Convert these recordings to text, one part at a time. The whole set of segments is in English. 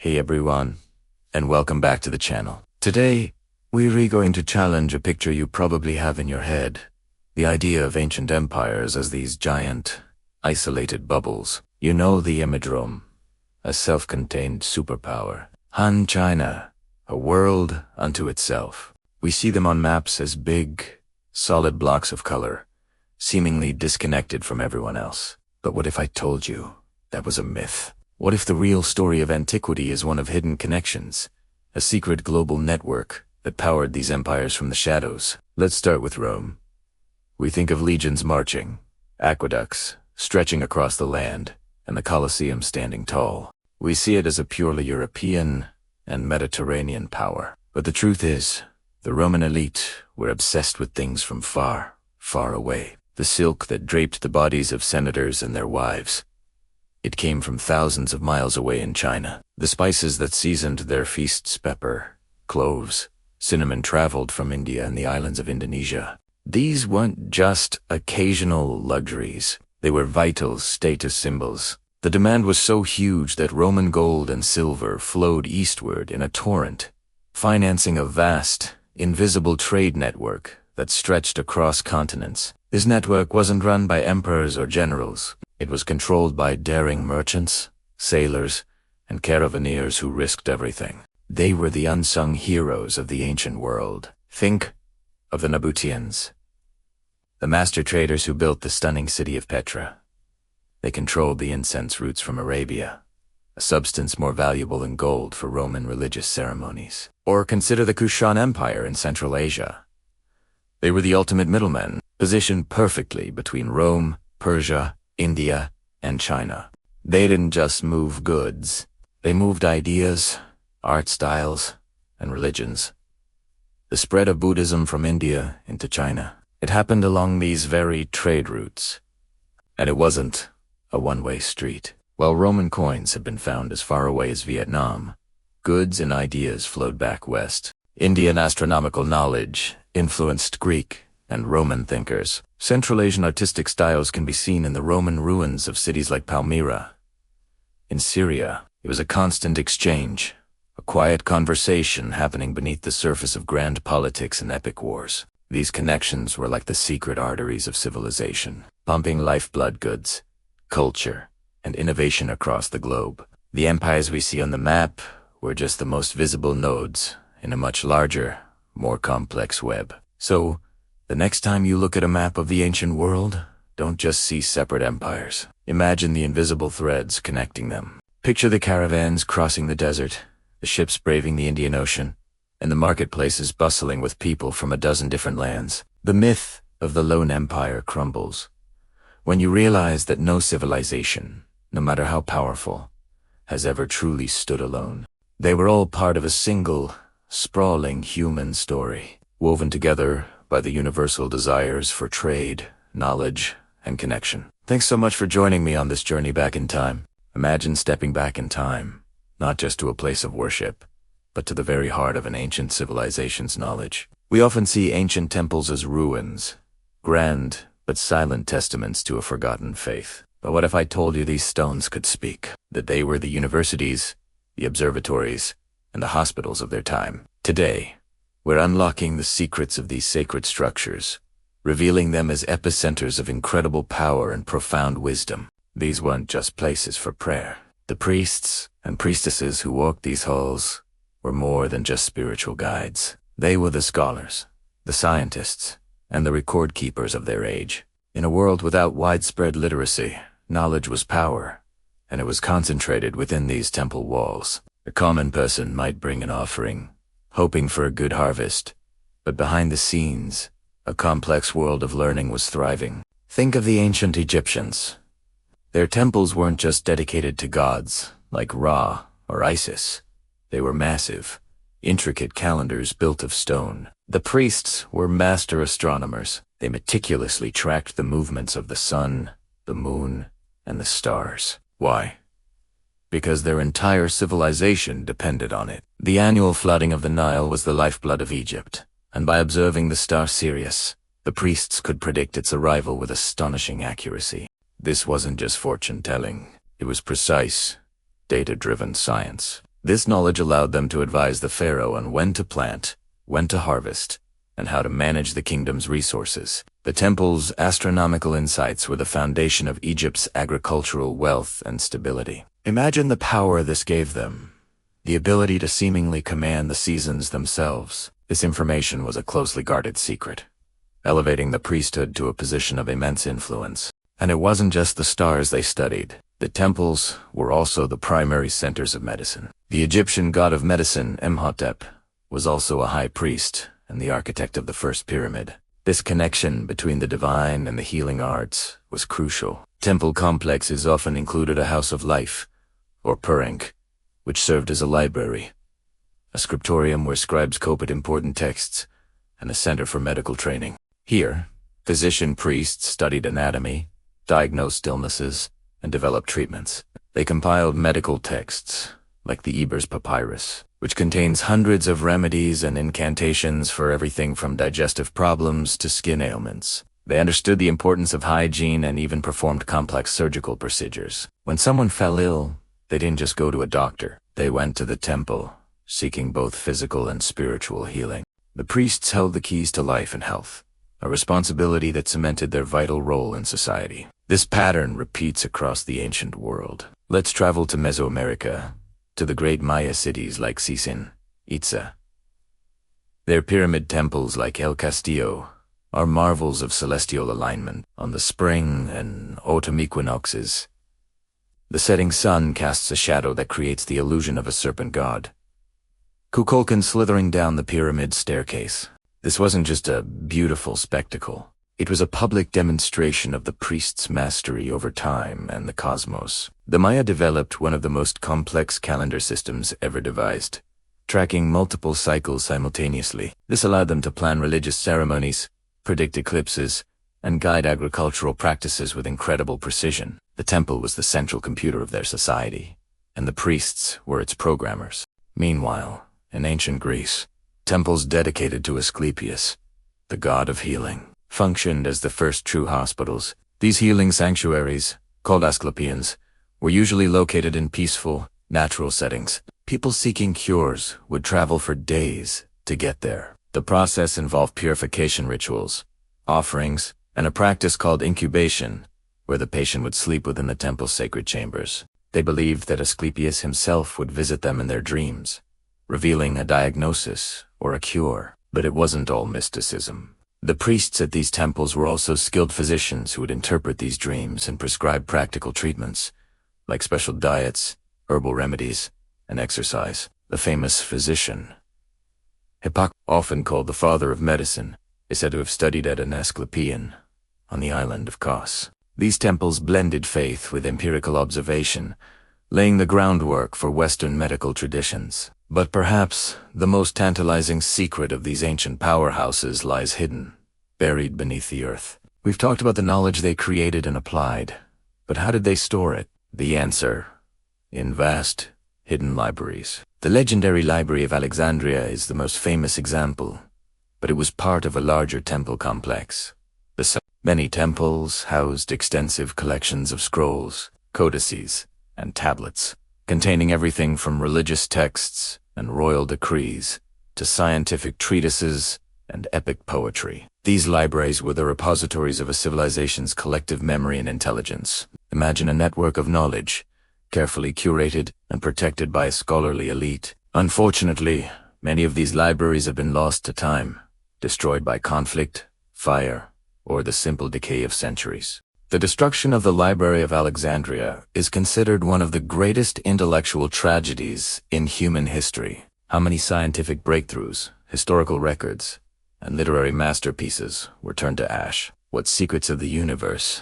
Hey everyone, and welcome back to the channel. Today, we're going to challenge a picture you probably have in your head. The idea of ancient empires as these giant, isolated bubbles. You know the image Rome, a self-contained superpower. Han China, a world unto itself. We see them on maps as big, solid blocks of color, seemingly disconnected from everyone else. But what if I told you that was a myth? What if the real story of antiquity is one of hidden connections, a secret global network that powered these empires from the shadows? Let's start with Rome. We think of legions marching, aqueducts stretching across the land, and the Colosseum standing tall. We see it as a purely European and Mediterranean power. But the truth is, the Roman elite were obsessed with things from far, far away. The silk that draped the bodies of senators and their wives. It came from thousands of miles away in China. The spices that seasoned their feasts, pepper, cloves, cinnamon, traveled from India and the islands of Indonesia. These weren't just occasional luxuries. They were vital status symbols. The demand was so huge that Roman gold and silver flowed eastward in a torrent, financing a vast, invisible trade network that stretched across continents. This network wasn't run by emperors or generals. It was controlled by daring merchants, sailors, and caravaneers who risked everything. They were the unsung heroes of the ancient world. Think of the Nabataeans, the master traders who built the stunning city of Petra. They controlled the incense roots from Arabia, a substance more valuable than gold for Roman religious ceremonies. Or consider the Kushan Empire in Central Asia. They were the ultimate middlemen, positioned perfectly between Rome, Persia, India, and China. They didn't just move goods. They moved ideas, art styles, and religions. The spread of Buddhism from India into China, it happened along these very trade routes. And it wasn't a one-way street. While Roman coins have been found as far away as Vietnam, goods and ideas flowed back west. Indian astronomical knowledge influenced Greek and Roman thinkers. Central Asian artistic styles can be seen in the Roman ruins of cities like Palmyra. In Syria, it was a constant exchange, a quiet conversation happening beneath the surface of grand politics and epic wars. These connections were like the secret arteries of civilization, pumping lifeblood goods, culture, and innovation across the globe. The empires we see on the map were just the most visible nodes in a much larger, more complex web. So, the next time you look at a map of the ancient world, don't just see separate empires. Imagine the invisible threads connecting them. Picture the caravans crossing the desert, the ships braving the Indian Ocean, and the marketplaces bustling with people from a dozen different lands. The myth of the lone empire crumbles when you realize that no civilization, no matter how powerful, has ever truly stood alone. They were all part of a single, sprawling human story, woven together by the universal desires for trade, knowledge, and connection. Thanks so much for joining me on this journey back in time. Imagine stepping back in time, not just to a place of worship, but to the very heart of an ancient civilization's knowledge. We often see ancient temples as ruins, grand but silent testaments to a forgotten faith. But what if I told you these stones could speak, that they were the universities, the observatories, and the hospitals of their time? Today, we're unlocking the secrets of these sacred structures, revealing them as epicenters of incredible power and profound wisdom. These weren't just places for prayer. The priests and priestesses who walked these halls were more than just spiritual guides. They were the scholars, the scientists, and the record keepers of their age. In a world without widespread literacy, knowledge was power, and it was concentrated within these temple walls. A common person might bring an offering, hoping for a good harvest, but behind the scenes, a complex world of learning was thriving. Think of the ancient Egyptians. Their temples weren't just dedicated to gods like Ra or Isis. They were massive, intricate calendars built of stone. The priests were master astronomers. They meticulously tracked the movements of the sun, the moon, and the stars. Why? Because their entire civilization depended on it. The annual flooding of the Nile was the lifeblood of Egypt, and by observing the star Sirius, the priests could predict its arrival with astonishing accuracy. This wasn't just fortune-telling. It was precise, data-driven science. This knowledge allowed them to advise the pharaoh on when to plant, when to harvest, and how to manage the kingdom's resources. The temple's astronomical insights were the foundation of Egypt's agricultural wealth and stability. Imagine the power this gave them, the ability to seemingly command the seasons themselves. This information was a closely guarded secret, elevating the priesthood to a position of immense influence. And it wasn't just the stars they studied. The temples were also the primary centers of medicine. The Egyptian god of medicine, Imhotep, was also a high priest and the architect of the first pyramid. This connection between the divine and the healing arts was crucial. Temple complexes often included a house of life, or Purinc, which served as a library, a scriptorium where scribes copied important texts, and a center for medical training. Here, physician-priests studied anatomy, diagnosed illnesses, and developed treatments. They compiled medical texts, like the Eber's Papyrus, which contains hundreds of remedies and incantations for everything from digestive problems to skin ailments. They understood the importance of hygiene and even performed complex surgical procedures. When someone fell ill, they didn't just go to a doctor. They went to the temple, seeking both physical and spiritual healing. The priests held the keys to life and health, a responsibility that cemented their vital role in society. This pattern repeats across the ancient world. Let's travel to Mesoamerica, to the great Maya cities like Sisin, Itza. Their pyramid temples like El Castillo are marvels of celestial alignment. On the spring and autumn equinoxes, the setting sun casts a shadow that creates the illusion of a serpent god, Kukulkan slithering down the pyramid staircase. This wasn't just a beautiful spectacle. It was a public demonstration of the priest's mastery over time and the cosmos. The Maya developed one of the most complex calendar systems ever devised, tracking multiple cycles simultaneously. This allowed them to plan religious ceremonies, predict eclipses, and guide agricultural practices with incredible precision. The temple was the central computer of their society, and the priests were its programmers. Meanwhile, in ancient Greece, temples dedicated to Asclepius, the god of healing, functioned as the first true hospitals. These healing sanctuaries, called Asclepians, were usually located in peaceful, natural settings. People seeking cures would travel for days to get there. The process involved purification rituals, offerings, and a practice called incubation, where the patient would sleep within the temple's sacred chambers. They believed that Asclepius himself would visit them in their dreams, revealing a diagnosis or a cure. But it wasn't all mysticism. The priests at these temples were also skilled physicians who would interpret these dreams and prescribe practical treatments, like special diets, herbal remedies, and exercise. The famous physician, Hippocrates, often called the father of medicine, is said to have studied at an Asclepian on the island of Kos. These temples blended faith with empirical observation, laying the groundwork for Western medical traditions. But perhaps the most tantalizing secret of these ancient powerhouses lies hidden, buried beneath the earth. We've talked about the knowledge they created and applied, but how did they store it? The answer: in vast, hidden libraries. The legendary Library of Alexandria is the most famous example, but it was part of a larger temple complex. Many temples housed extensive collections of scrolls, codices, and tablets, containing everything from religious texts and royal decrees to scientific treatises and epic poetry. These libraries were the repositories of a civilization's collective memory and intelligence. Imagine a network of knowledge, carefully curated and protected by a scholarly elite. Unfortunately, many of these libraries have been lost to time, destroyed by conflict, fire, or the simple decay of centuries. The destruction of the Library of Alexandria is considered one of the greatest intellectual tragedies in human history. How many scientific breakthroughs, historical records, and literary masterpieces were turned to ash? What secrets of the universe,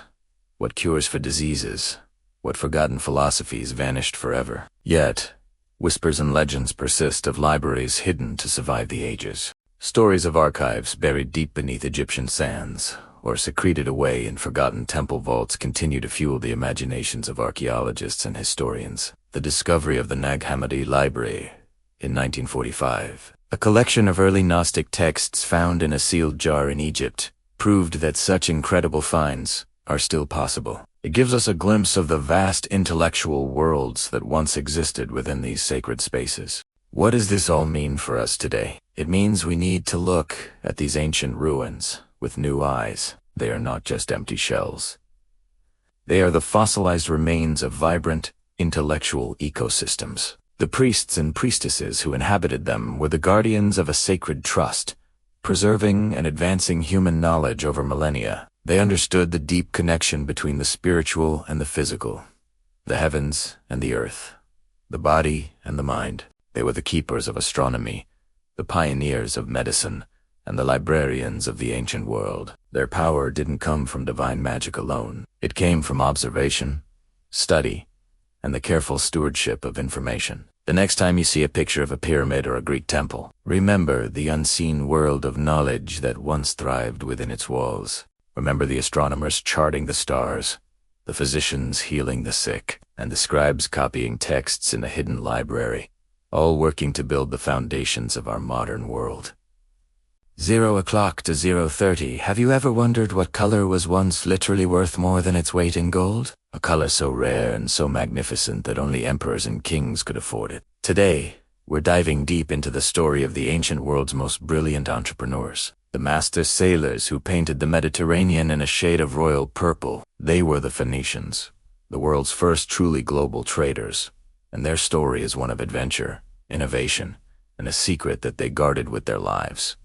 what cures for diseases, what forgotten philosophies vanished forever? Yet, whispers and legends persist of libraries hidden to survive the ages. Stories of archives buried deep beneath Egyptian sands, or secreted away in forgotten temple vaults, continue to fuel the imaginations of archaeologists and historians. The discovery of the Nag Hammadi Library in 1945, a collection of early Gnostic texts found in a sealed jar in Egypt, proved that such incredible finds are still possible. It gives us a glimpse of the vast intellectual worlds that once existed within these sacred spaces. What does this all mean for us today? It means we need to look at these ancient ruins with new eyes. They are not just empty shells. They are the fossilized remains of vibrant, intellectual ecosystems. The priests and priestesses who inhabited them were the guardians of a sacred trust, preserving and advancing human knowledge over millennia. They understood the deep connection between the spiritual and the physical, the heavens and the earth, the body and the mind. They were the keepers of astronomy, the pioneers of medicine, and the librarians of the ancient world. Their power didn't come from divine magic alone. It came from observation, study, and the careful stewardship of information. The next time you see a picture of a pyramid or a Greek temple, remember the unseen world of knowledge that once thrived within its walls. Remember the astronomers charting the stars, the physicians healing the sick, and the scribes copying texts in a hidden library, all working to build the foundations of our modern world. 0 o'clock to 0:30. Have you ever wondered what color was once literally worth more than its weight in gold? A color so rare and so magnificent that only emperors and kings could afford it. Today, we're diving deep into the story of the ancient world's most brilliant entrepreneurs, the master sailors who painted the Mediterranean in a shade of royal purple. They were the Phoenicians, the world's first truly global traders, and their story is one of adventure, innovation, and a secret that they guarded with their lives.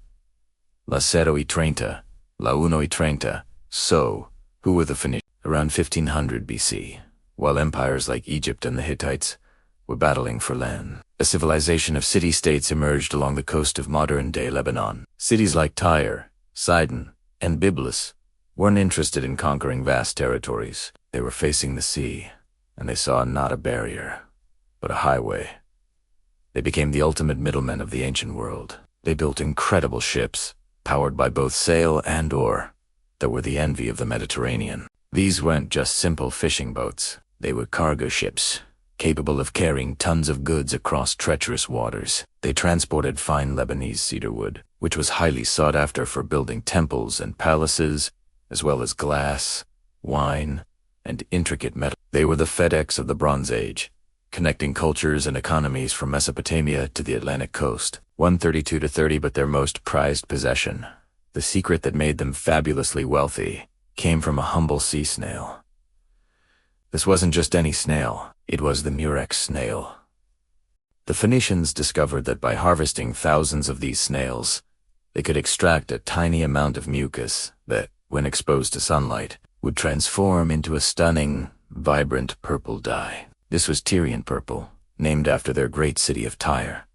La 0:30, La 1:30, so, who were the Phoenicians? Around 1500 BC, while empires like Egypt and the Hittites were battling for land, a civilization of city-states emerged along the coast of modern-day Lebanon. Cities like Tyre, Sidon, and Byblos weren't interested in conquering vast territories. They were facing the sea, and they saw not a barrier, but a highway. They became the ultimate middlemen of the ancient world. They built incredible ships, powered by both sail and oar, that were the envy of the Mediterranean. These weren't just simple fishing boats. They were cargo ships, capable of carrying tons of goods across treacherous waters. They transported fine Lebanese cedar wood, which was highly sought after for building temples and palaces, as well as glass, wine, and intricate metal. They were the FedEx of the Bronze Age, connecting cultures and economies from Mesopotamia to the Atlantic coast. 132 to 30, but their most prized possession, the secret that made them fabulously wealthy, came from a humble sea snail. This wasn't just any snail, it was the murex snail. The Phoenicians discovered that by harvesting thousands of these snails, they could extract a tiny amount of mucus that, when exposed to sunlight, would transform into a stunning, vibrant purple dye. This was Tyrian purple, named after their great city of Tyre.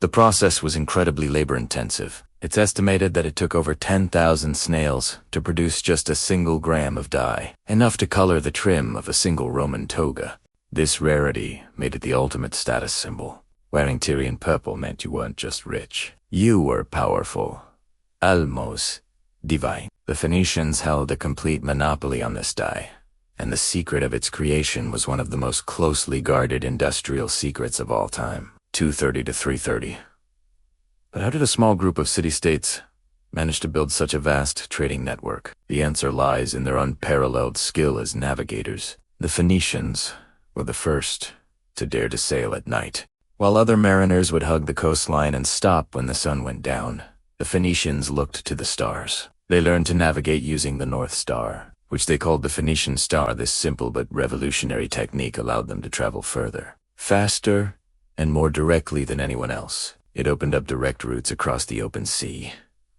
The process was incredibly labor-intensive. It's estimated that it took over 10,000 snails to produce just a single gram of dye, enough to color the trim of a single Roman toga. This rarity made it the ultimate status symbol. Wearing Tyrian purple meant you weren't just rich. You were powerful. Almost divine. The Phoenicians held a complete monopoly on this dye, and the secret of its creation was one of the most closely guarded industrial secrets of all time. 230 to 330. But how did a small group of city-states manage to build such a vast trading network? The answer lies in their unparalleled skill as navigators. The Phoenicians were the first to dare to sail at night. While other mariners would hug the coastline and stop when the sun went down, the Phoenicians looked to the stars. They learned to navigate using the North Star, which they called the Phoenician Star. This simple but revolutionary technique allowed them to travel further, faster, and more directly than anyone else. It opened up direct routes across the open sea,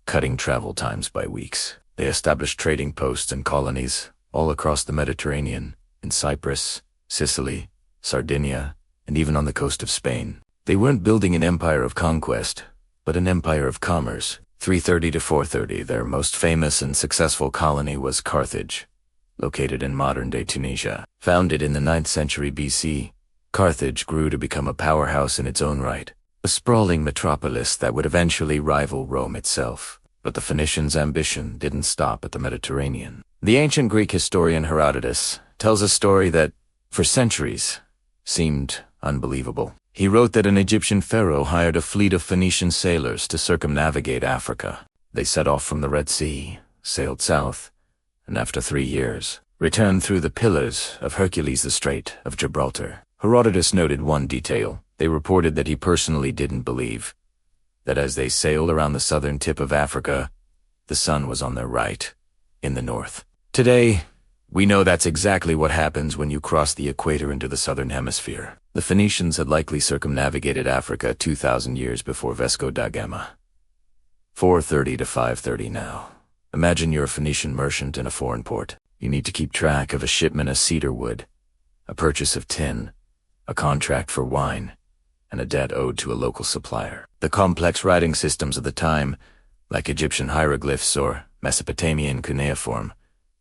cutting travel times by weeks. They established trading posts and colonies all across the Mediterranean, in Cyprus, Sicily, Sardinia, and even on the coast of Spain. They weren't building an empire of conquest, but an empire of commerce. 330 to 430, their most famous and successful colony was Carthage, located in modern-day Tunisia. Founded in the 9th century BC, Carthage grew to become a powerhouse in its own right, a sprawling metropolis that would eventually rival Rome itself. But the Phoenicians' ambition didn't stop at the Mediterranean. The ancient Greek historian Herodotus tells a story that, for centuries, seemed unbelievable. He wrote that an Egyptian pharaoh hired a fleet of Phoenician sailors to circumnavigate Africa. They set off from the Red Sea, sailed south, and after 3 years, returned through the pillars of Hercules the Strait of Gibraltar. Herodotus noted one detail. They reported that he personally didn't believe that as they sailed around the southern tip of Africa, the sun was on their right, in the north. Today, we know that's exactly what happens when you cross the equator into the southern hemisphere. The Phoenicians had likely circumnavigated Africa 2,000 years before Vasco da Gama. 430 to 530 now. Imagine you're a Phoenician merchant in a foreign port. You need to keep track of a shipment of cedar wood, a purchase of tin, a contract for wine, and a debt owed to a local supplier. The complex writing systems of the time, like Egyptian hieroglyphs or Mesopotamian cuneiform,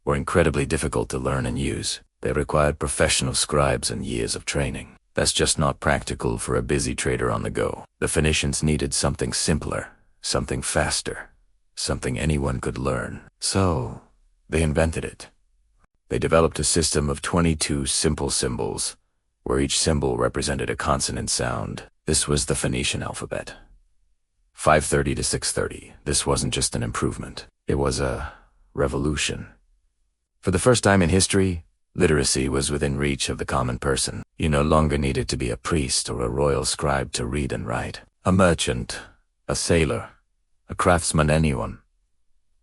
were incredibly difficult to learn and use. They required professional scribes and years of training. That's just not practical for a busy trader on the go. The Phoenicians needed something simpler, something faster, something anyone could learn. So, they invented it. They developed a system of 22 simple symbols, where each symbol represented a consonant sound. This was the Phoenician alphabet. 530 to 630. This wasn't just an improvement. It was a revolution. For the first time in history, literacy was within reach of the common person. You no longer needed to be a priest or a royal scribe to read and write. A merchant, a sailor, a craftsman, anyone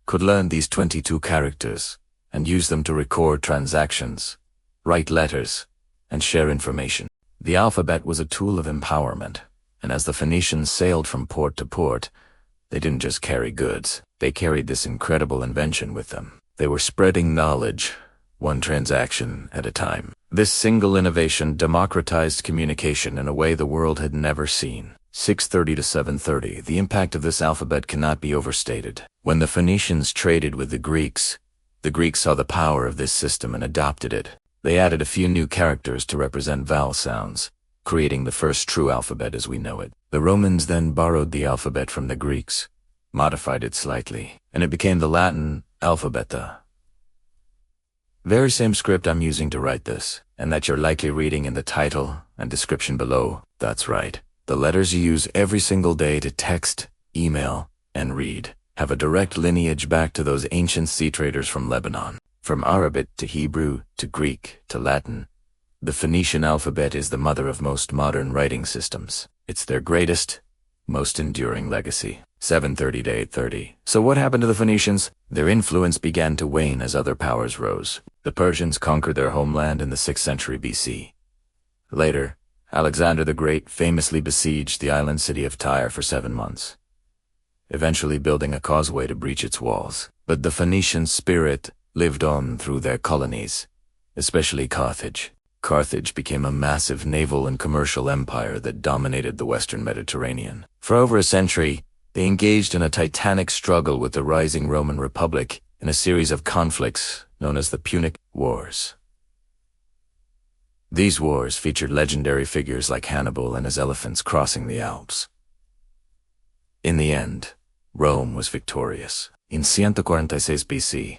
could learn these 22 characters and use them to record transactions, write letters, and share information. The alphabet was a tool of empowerment, and as the Phoenicians sailed from port to port, they didn't just carry goods. They carried this incredible invention with them. They were spreading knowledge, one transaction at a time. This single innovation democratized communication in a way the world had never seen. 630 to 730. The impact of this alphabet cannot be overstated. When the Phoenicians traded with the Greeks saw the power of this system and adopted it. They added a few new characters to represent vowel sounds, creating the first true alphabet as we know it. The Romans then borrowed the alphabet from the Greeks, modified it slightly, and it became the Latin alphabeta. Very same script I'm using to write this, and that you're likely reading in the title and description below. That's right. The letters you use every single day to text, email, and read have a direct lineage back to those ancient sea traders from Lebanon. From Arabic to Hebrew to Greek to Latin, the Phoenician alphabet is the mother of most modern writing systems. It's their greatest, most enduring legacy. 730 to 830. So what happened to the Phoenicians? Their influence began to wane as other powers rose. The Persians conquered their homeland in the 6th century BC. Later, Alexander the Great famously besieged the island city of Tyre for 7 months, eventually building a causeway to breach its walls. But the Phoenician spirit lived on through their colonies, especially Carthage. Carthage became a massive naval and commercial empire that dominated the Western Mediterranean. For over a century, they engaged in a titanic struggle with the rising Roman Republic in a series of conflicts known as the Punic Wars. These wars featured legendary figures like Hannibal and his elephants crossing the Alps. In the end, Rome was victorious. In 146 BC,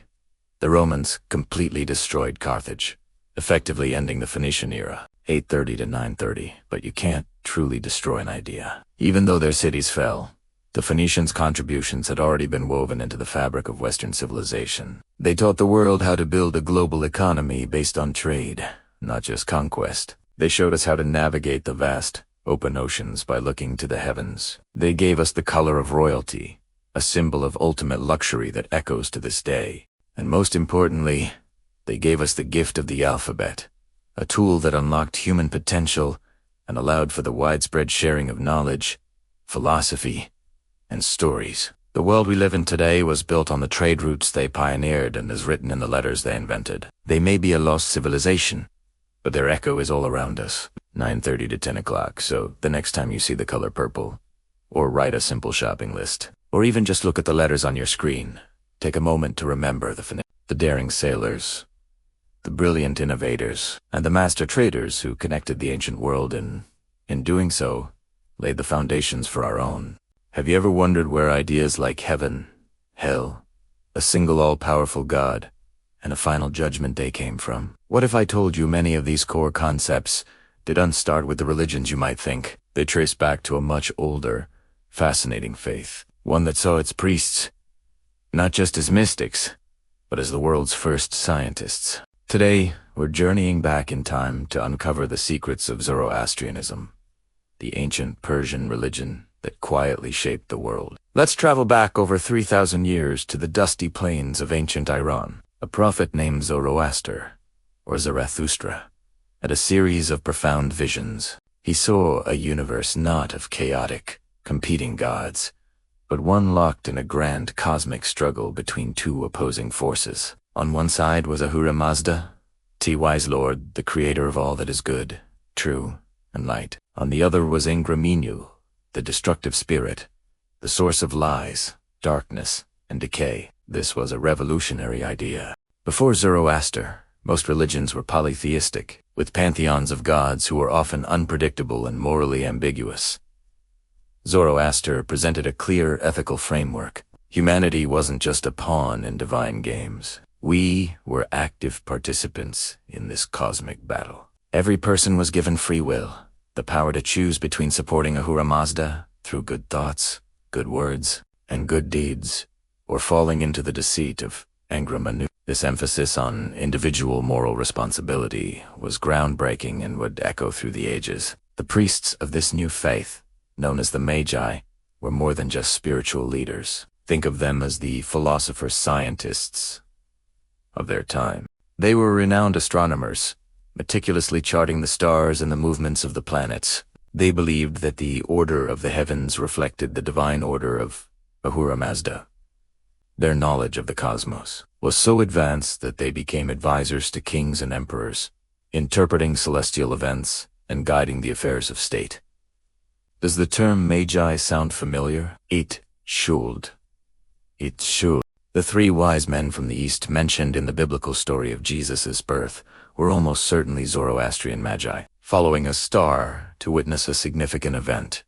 the Romans completely destroyed Carthage, effectively ending the Phoenician era. 830 to 930, but you can't truly destroy an idea. Even though their cities fell, the Phoenicians' contributions had already been woven into the fabric of Western civilization. They taught the world how to build a global economy based on trade, not just conquest. They showed us how to navigate the vast, open oceans by looking to the heavens. They gave us the color of royalty, a symbol of ultimate luxury that echoes to this day. And most importantly, they gave us the gift of the alphabet, a tool that unlocked human potential and allowed for the widespread sharing of knowledge, philosophy, and stories. The world we live in today was built on the trade routes they pioneered and is written in the letters they invented. They may be a lost civilization, but their echo is all around us. 9:30 to 10 o'clock, so the next time you see the color purple, or write a simple shopping list, or even just look at the letters on your screen, take a moment to remember the daring sailors, the brilliant innovators, and the master traders who connected the ancient world and, in doing so, laid the foundations for our own. Have you ever wondered where ideas like heaven, hell, a single all-powerful God, and a final judgment day came from? What if I told you many of these core concepts didn't start with the religions you might think? They trace back to a much older, fascinating faith, one that saw its priests not just as mystics, but as the world's first scientists. Today, we're journeying back in time to uncover the secrets of Zoroastrianism, the ancient Persian religion that quietly shaped the world. Let's travel back over 3,000 years to the dusty plains of ancient Iran. A prophet named Zoroaster, or Zarathustra, had a series of profound visions. He saw a universe not of chaotic, competing gods, but one locked in a grand cosmic struggle between two opposing forces. On one side was Ahura Mazda, the wise lord, the creator of all that is good, true, and light. On the other was Ingraminu, the destructive spirit, the source of lies, darkness, and decay. This was a revolutionary idea. Before Zoroaster, most religions were polytheistic, with pantheons of gods who were often unpredictable and morally ambiguous. Zoroaster presented a clear ethical framework. Humanity wasn't just a pawn in divine games. We were active participants in this cosmic battle. Every person was given free will, the power to choose between supporting Ahura Mazda through good thoughts, good words, and good deeds, or falling into the deceit of Ingraminu. This emphasis on individual moral responsibility was groundbreaking and would echo through the ages. The priests of this new faith, known as the Magi, were more than just spiritual leaders. Think of them as the philosophers-scientists of their time. They were renowned astronomers, meticulously charting the stars and the movements of the planets. They believed that the order of the heavens reflected the divine order of Ahura Mazda. Their knowledge of the cosmos was so advanced that they became advisors to kings and emperors, interpreting celestial events and guiding the affairs of state. Does the term Magi sound familiar? It should. The three wise men from the East mentioned in the biblical story of Jesus' birth were almost certainly Zoroastrian Magi, following a star to witness a significant event,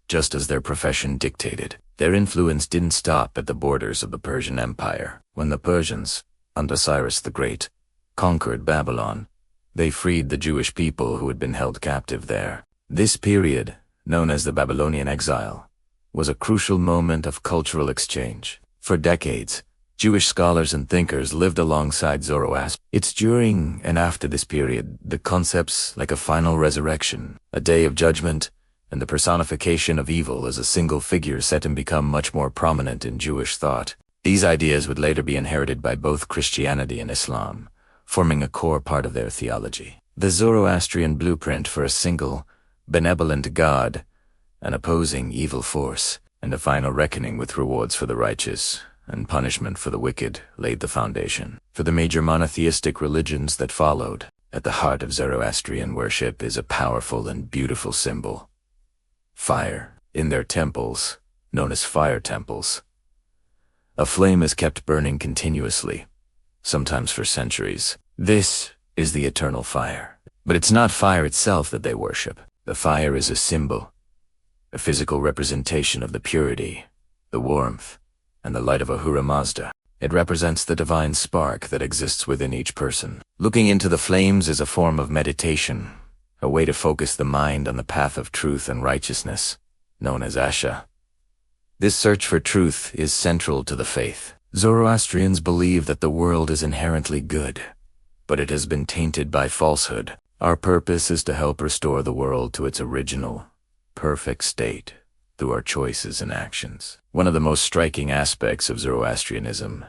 just as their profession dictated. Their influence didn't stop at the borders of the Persian Empire. When the Persians, under Cyrus the Great, conquered Babylon, they freed the Jewish people who had been held captive there. This period, known as the Babylonian exile, was a crucial moment of cultural exchange. For decades, Jewish scholars and thinkers lived alongside Zoroaster. It's during and after this period that concepts like a final resurrection, a day of judgment, and the personification of evil as a single figure set to become much more prominent in Jewish thought. These ideas would later be inherited by both Christianity and Islam, forming a core part of their theology. The Zoroastrian blueprint for a single, benevolent God, an opposing evil force, and a final reckoning with rewards for the righteous and punishment for the wicked laid the foundation for the major monotheistic religions that followed. At the heart of Zoroastrian worship is a powerful and beautiful symbol: fire. In their temples, known as fire temples, a flame is kept burning continuously, sometimes for centuries. This is the eternal fire. But it's not fire itself that they worship. The fire is a symbol, a physical representation of the purity, the warmth, and the light of Ahura Mazda. It represents the divine spark that exists within each person. Looking into the flames is a form of meditation, a way to focus the mind on the path of truth and righteousness, known as Asha. This search for truth is central to the faith. Zoroastrians believe that the world is inherently good, but it has been tainted by falsehood. Our purpose is to help restore the world to its original, perfect state through our choices and actions. One of the most striking aspects of Zoroastrianism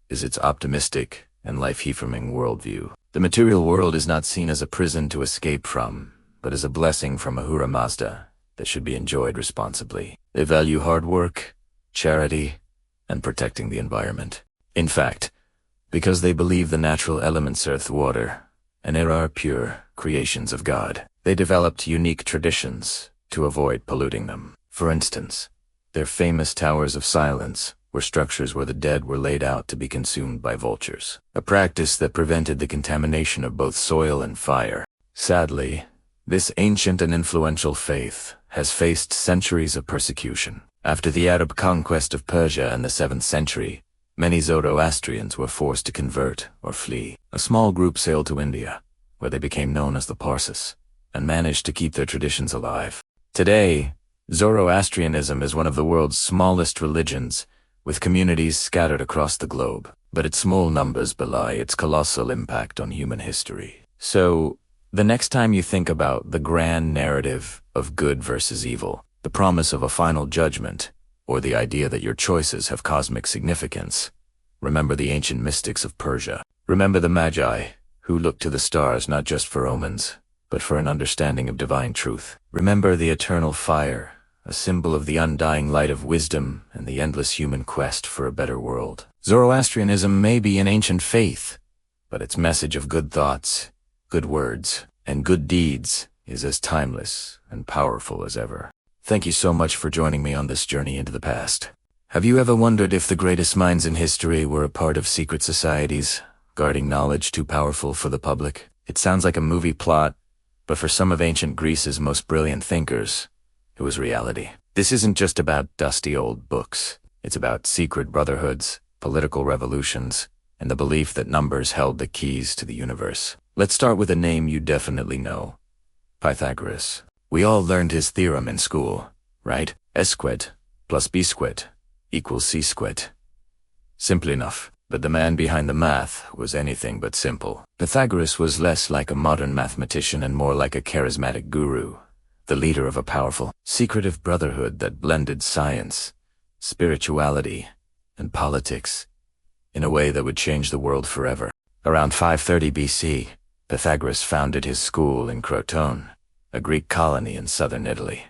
is its optimistic and life-affirming worldview. The material world is not seen as a prison to escape from, but as a blessing from Ahura Mazda that should be enjoyed responsibly. They value hard work, charity, and protecting the environment. In fact, because they believe the natural elements earth, water, and air are pure creations of God, they developed unique traditions to avoid polluting them. For instance, their famous towers of silence were structures where the dead were laid out to be consumed by vultures, a practice that prevented the contamination of both soil and fire. Sadly, this ancient and influential faith has faced centuries of persecution. After the Arab conquest of Persia in the 7th century, many Zoroastrians were forced to convert or flee. A small group sailed to India, where they became known as the Parsis, and managed to keep their traditions alive. Today, Zoroastrianism is one of the world's smallest religions, with communities scattered across the globe. but its small numbers belie its colossal impact on human history. So, the next time you think about the grand narrative of good versus evil, the promise of a final judgment, or the idea that your choices have cosmic significance, remember the ancient mystics of Persia. Remember the Magi, who looked to the stars not just for omens, but for an understanding of divine truth. Remember the eternal fire, a symbol of the undying light of wisdom and the endless human quest for a better world. Zoroastrianism may be an ancient faith, but its message of good thoughts, good words, and good deeds is as timeless and powerful as ever. Thank you so much for joining me on this journey into the past. Have you ever wondered if the greatest minds in history were a part of secret societies, guarding knowledge too powerful for the public? It sounds like a movie plot, but for some of ancient Greece's most brilliant thinkers, it was reality. This isn't just about dusty old books. It's about secret brotherhoods, political revolutions, and the belief that numbers held the keys to the universe. Let's start with a name you definitely know: Pythagoras. We all learned his theorem in school, right? S squared plus B squared equals C squared. Simple enough. But the man behind the math was anything but simple. Pythagoras was less like a modern mathematician and more like a charismatic guru, the leader of a powerful, secretive brotherhood that blended science, spirituality, and politics in a way that would change the world forever. Around 530 BC, Pythagoras founded his school in Crotone, a Greek colony in southern Italy.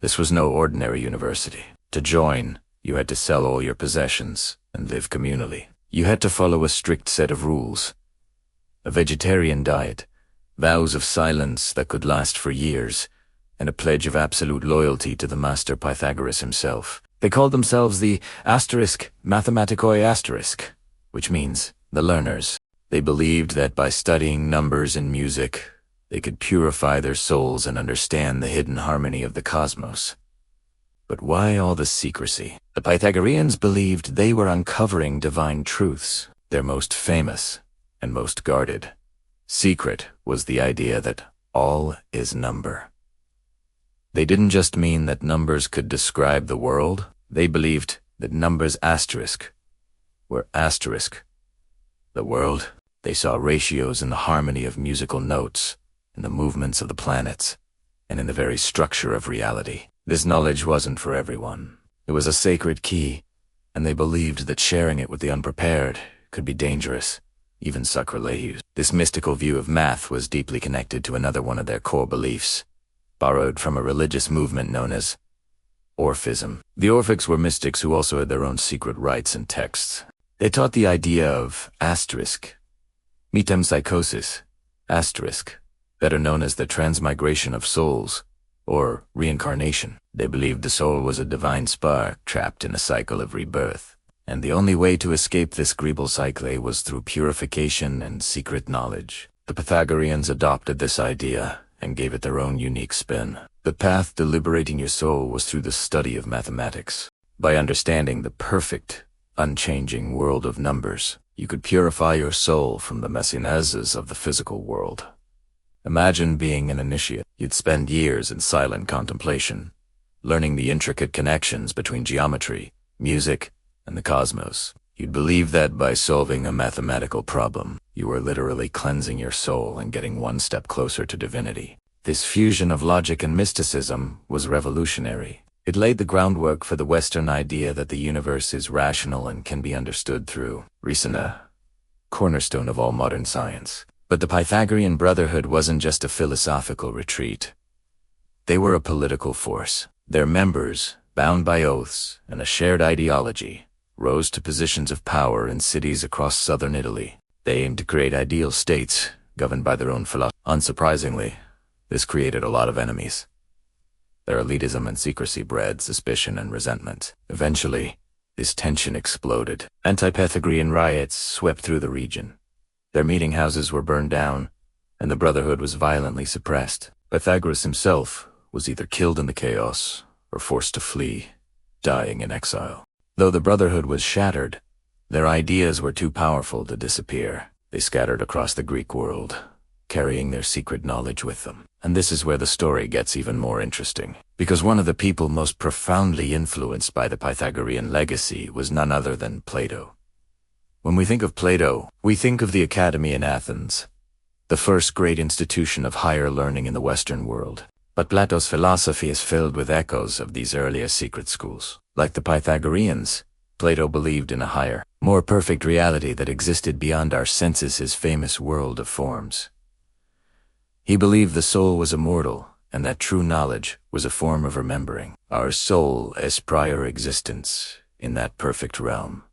This was no ordinary university. To join, you had to sell all your possessions and live communally. You had to follow a strict set of rules: a vegetarian diet, vows of silence that could last for years, and a pledge of absolute loyalty to the master Pythagoras himself. They called themselves the mathematikoi, which means the learners. They believed that by studying numbers and music, they could purify their souls and understand the hidden harmony of the cosmos. But why all the secrecy? The Pythagoreans believed they were uncovering divine truths. Their most famous and most guarded secret was the idea that all is number. They didn't just mean that numbers could describe the world. They believed that numbers were the world. They saw ratios in the harmony of musical notes, in the movements of the planets, and in the very structure of reality. This knowledge wasn't for everyone. It was a sacred key, and they believed that sharing it with the unprepared could be dangerous, even sacrilegious. This mystical view of math was deeply connected to another one of their core beliefs, borrowed from a religious movement known as Orphism. The Orphics were mystics who also had their own secret rites and texts. They taught the idea of metempsychosis, better known as the transmigration of souls, or reincarnation. They believed the soul was a divine spark trapped in a cycle of rebirth, and the only way to escape this greeble cycle was through purification and secret knowledge. The Pythagoreans adopted this idea and gave it their own unique spin. The path to liberating your soul was through the study of mathematics. By understanding the perfect, unchanging world of numbers, you could purify your soul from the messiness of the physical world. Imagine being an initiate. You'd spend years in silent contemplation, learning the intricate connections between geometry, music, and the cosmos. You'd believe that by solving a mathematical problem, you were literally cleansing your soul and getting one step closer to divinity. This fusion of logic and mysticism was revolutionary. It laid the groundwork for the Western idea that the universe is rational and can be understood through reason, a cornerstone of all modern science. But the Pythagorean Brotherhood wasn't just a philosophical retreat. They were a political force. Their members, bound by oaths and a shared ideology, rose to positions of power in cities across southern Italy. They aimed to create ideal states governed by their own philosophy. Unsurprisingly, this created a lot of enemies. Their elitism and secrecy bred suspicion and resentment. Eventually, this tension exploded. Anti-Pythagorean riots swept through the region. Their meeting houses were burned down, and the Brotherhood was violently suppressed. Pythagoras himself was either killed in the chaos or forced to flee, dying in exile. Though the Brotherhood was shattered, their ideas were too powerful to disappear. They scattered across the Greek world, carrying their secret knowledge with them. And this is where the story gets even more interesting, because one of the people most profoundly influenced by the Pythagorean legacy was none other than Plato. When we think of Plato, we think of the Academy in Athens, the first great institution of higher learning in the Western world. But Plato's philosophy is filled with echoes of these earlier secret schools. Like the Pythagoreans, Plato believed in a higher, more perfect reality that existed beyond our senses, his famous world of forms. He believed the soul was immortal, and that true knowledge was a form of remembering our soul as prior existence in that perfect realm.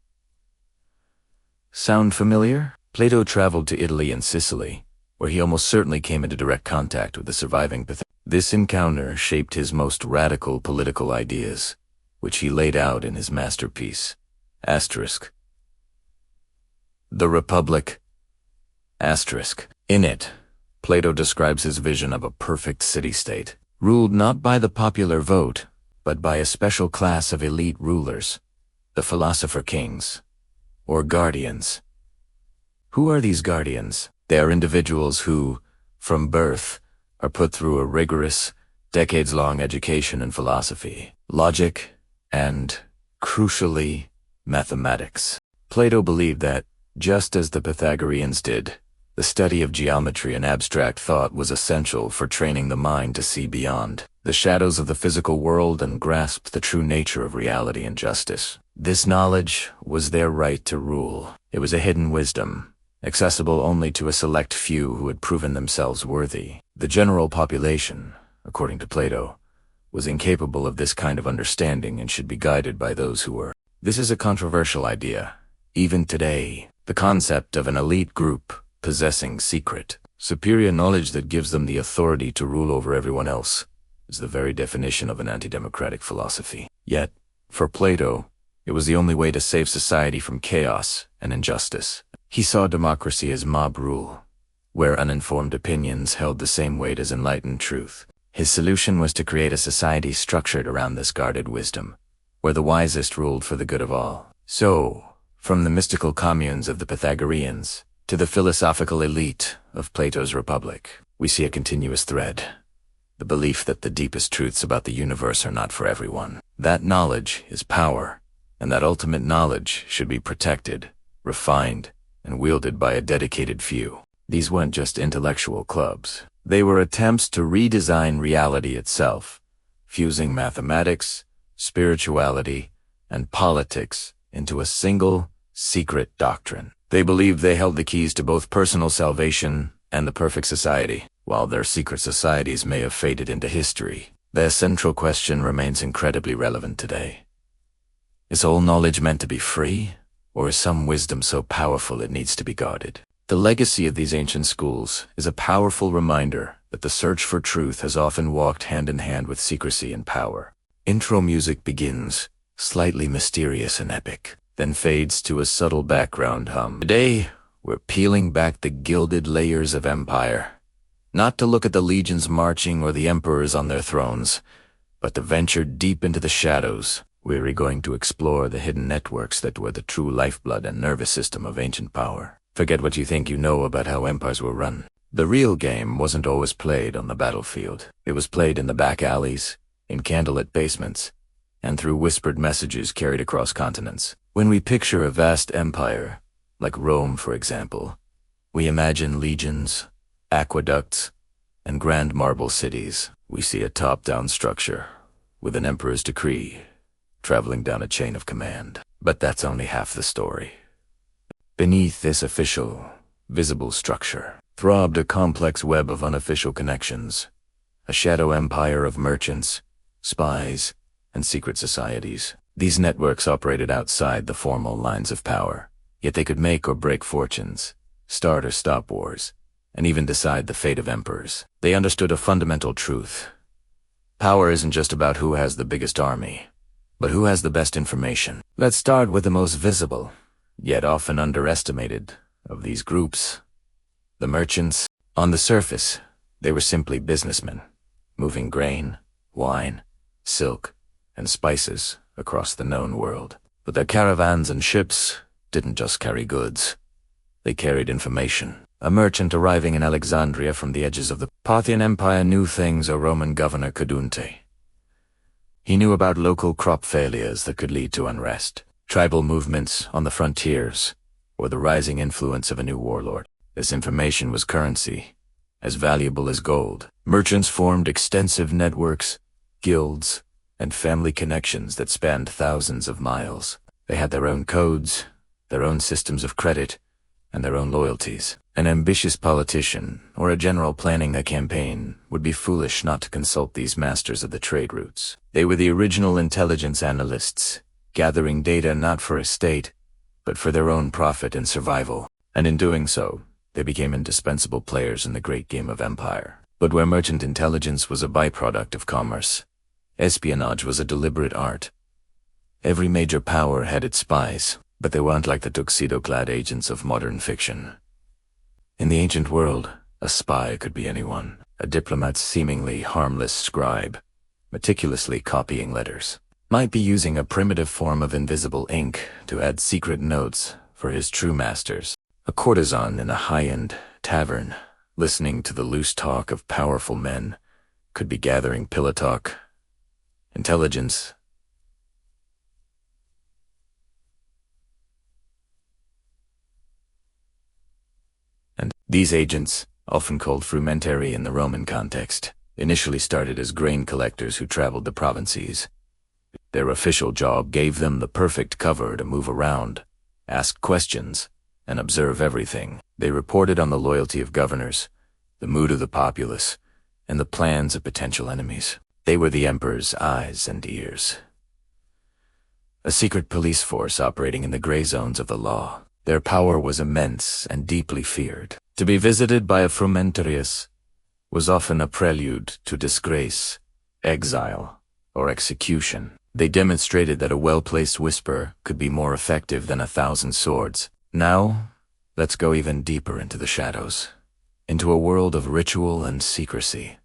Sound familiar? Plato traveled to Italy and Sicily, where he almost certainly came into direct contact with the surviving Pythagoreans. This encounter shaped his most radical political ideas, which he laid out in his masterpiece, **The Republic**. In it, Plato describes his vision of a perfect city-state, ruled not by the popular vote, but by a special class of elite rulers, the philosopher kings, or guardians. Who are these guardians? They are individuals who, from birth, are put through a rigorous, decades-long education in philosophy, logic, and, crucially, mathematics. Plato believed that, just as the Pythagoreans did, the study of geometry and abstract thought was essential for training the mind to see beyond the shadows of the physical world and grasp the true nature of reality and justice. This knowledge was their right to rule. It was a hidden wisdom, accessible only to a select few who had proven themselves worthy. The general population, according to Plato, was incapable of this kind of understanding and should be guided by those who were. This is a controversial idea. Even today, the concept of an elite group possessing secret, superior knowledge that gives them the authority to rule over everyone else is the very definition of an anti-democratic philosophy. Yet, for Plato, it was the only way to save society from chaos and injustice. He saw democracy as mob rule, where uninformed opinions held the same weight as enlightened truth. His solution was to create a society structured around this guarded wisdom, where the wisest ruled for the good of all. So, from the mystical communes of the Pythagoreans to the philosophical elite of Plato's Republic, we see a continuous thread. The belief that the deepest truths about the universe are not for everyone. That knowledge is power, and that ultimate knowledge should be protected, refined, and wielded by a dedicated few. These weren't just intellectual clubs. They were attempts to redesign reality itself, fusing mathematics, spirituality, and politics into a single, secret doctrine. They believed they held the keys to both personal salvation and the perfect society. While their secret societies may have faded into history, their central question remains incredibly relevant today. Is all knowledge meant to be free, or is some wisdom so powerful it needs to be guarded? The legacy of these ancient schools is a powerful reminder that the search for truth has often walked hand in hand with secrecy and power. Intro music begins, slightly mysterious and epic, then fades to a subtle background hum. Today, we're peeling back the gilded layers of empire, not to look at the legions marching or the emperors on their thrones, but to venture deep into the shadows. We're going to explore the hidden networks that were the true lifeblood and nervous system of ancient power. Forget what you think you know about how empires were run. The real game wasn't always played on the battlefield. It was played in the back alleys, in candlelit basements, and through whispered messages carried across continents. When we picture a vast empire, like Rome for example, we imagine legions, aqueducts, and grand marble cities. We see a top-down structure, with an emperor's decree, traveling down a chain of command. But that's only half the story. Beneath this official, visible structure, throbbed a complex web of unofficial connections, a shadow empire of merchants, spies, and secret societies. These networks operated outside the formal lines of power, yet they could make or break fortunes, start or stop wars, and even decide the fate of emperors. They understood a fundamental truth. Power isn't just about who has the biggest army, but who has the best information. Let's start with the most visible, yet often underestimated, of these groups, the merchants. On the surface, they were simply businessmen, moving grain, wine, silk, and spices across the known world. But their caravans and ships didn't just carry goods. They carried information. A merchant arriving in Alexandria from the edges of the Parthian Empire knew things a Roman governor couldn't. He knew about local crop failures that could lead to unrest, tribal movements on the frontiers, or the rising influence of a new warlord. This information was currency, as valuable as gold. Merchants formed extensive networks, guilds, and family connections that spanned thousands of miles. They had their own codes, their own systems of credit, and their own loyalties. An ambitious politician, or a general planning a campaign, would be foolish not to consult these masters of the trade routes. They were the original intelligence analysts, gathering data not for a state, but for their own profit and survival. And in doing so, they became indispensable players in the great game of empire. But where merchant intelligence was a byproduct of commerce, espionage was a deliberate art. Every major power had its spies, but they weren't like the tuxedo-clad agents of modern fiction. In the ancient world, a spy could be anyone, a diplomat's seemingly harmless scribe, meticulously copying letters, might be using a primitive form of invisible ink to add secret notes for his true masters. A courtesan in a high-end tavern, listening to the loose talk of powerful men, could be gathering pillow talk, intelligence, and these agents, often called frumentari in the Roman context, initially started as grain collectors who traveled the provinces. Their official job gave them the perfect cover to move around, ask questions, and observe everything. They reported on the loyalty of governors, the mood of the populace, and the plans of potential enemies. They were the emperor's eyes and ears. A secret police force operating in the gray zones of the law. Their power was immense and deeply feared. To be visited by a frumentarius was often a prelude to disgrace, exile, or execution. They demonstrated that a well-placed whisper could be more effective than 1,000 swords. Now, let's go even deeper into the shadows, into a world of ritual and secrecy.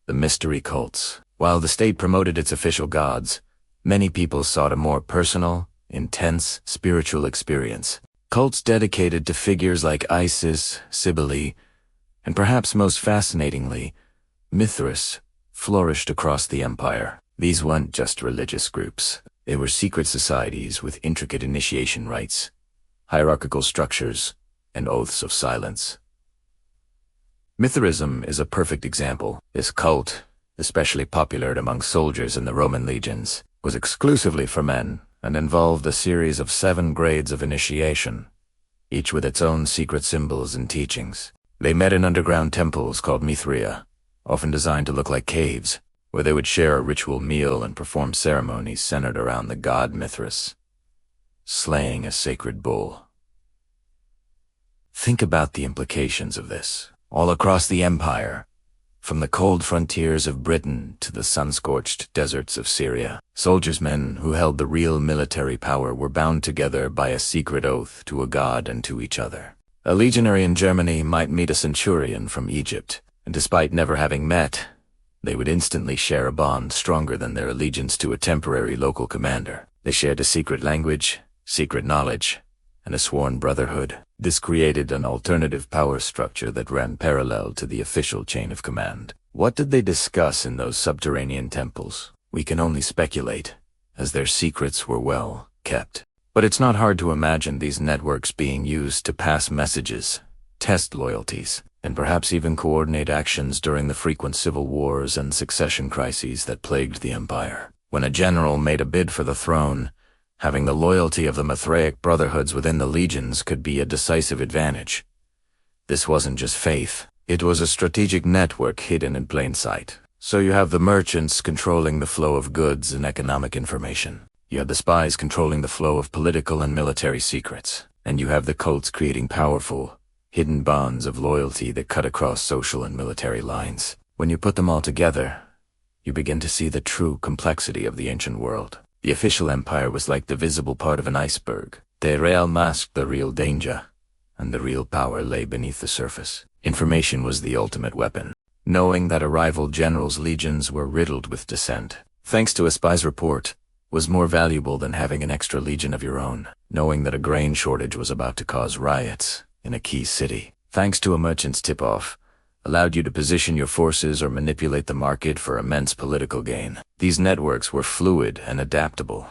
The mystery cults. While the state promoted its official gods, many people sought a more personal, intense, spiritual experience. Cults dedicated to figures like Isis, Cybele, and perhaps most fascinatingly, Mithras, flourished across the empire. These weren't just religious groups. They were secret societies with intricate initiation rites, hierarchical structures, and oaths of silence. Mithraism is a perfect example. This cult, especially popular among soldiers in the Roman legions, was exclusively for men and involved a series of 7 grades of initiation, each with its own secret symbols and teachings. They met in underground temples called Mithraea, often designed to look like caves, where they would share a ritual meal and perform ceremonies centered around the god Mithras, slaying a sacred bull. Think about the implications of this. All across the empire, from the cold frontiers of Britain to the sun-scorched deserts of Syria, soldiersmen who held the real military power were bound together by a secret oath to a god and to each other. A legionary in Germany might meet a centurion from Egypt, and despite never having met, they would instantly share a bond stronger than their allegiance to a temporary local commander. They shared a secret language, secret knowledge, and a sworn brotherhood. This created an alternative power structure that ran parallel to the official chain of command. What did they discuss in those subterranean temples? We can only speculate, as their secrets were well kept. But it's not hard to imagine these networks being used to pass messages, test loyalties, and perhaps even coordinate actions during the frequent civil wars and succession crises that plagued the empire. When a general made a bid for the throne, having the loyalty of the Mithraic brotherhoods within the legions could be a decisive advantage. This wasn't just faith, it was a strategic network hidden in plain sight. So you have the merchants controlling the flow of goods and economic information. You have the spies controlling the flow of political and military secrets. And you have the cults creating powerful, hidden bonds of loyalty that cut across social and military lines. When you put them all together, you begin to see the true complexity of the ancient world. The official empire was like the visible part of an iceberg. The real masked the real danger, and the real power lay beneath the surface. Information was the ultimate weapon. Knowing that a rival general's legions were riddled with dissent, thanks to a spy's report, was more valuable than having an extra legion of your own. Knowing that a grain shortage was about to cause riots in a key city, thanks to a merchant's tip-off, allowed you to position your forces or manipulate the market for immense political gain. These networks were fluid and adaptable.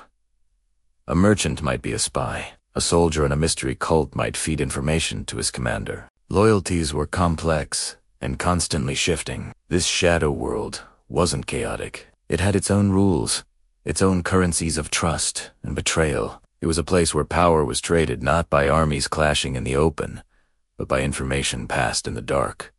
A merchant might be a spy, A soldier in a mystery cult might feed information to his commander. Loyalties were complex and constantly shifting. This shadow world wasn't chaotic. It had its own rules, its own currencies of trust and betrayal. It was a place where power was traded not by armies clashing in the open, but by information passed in the dark.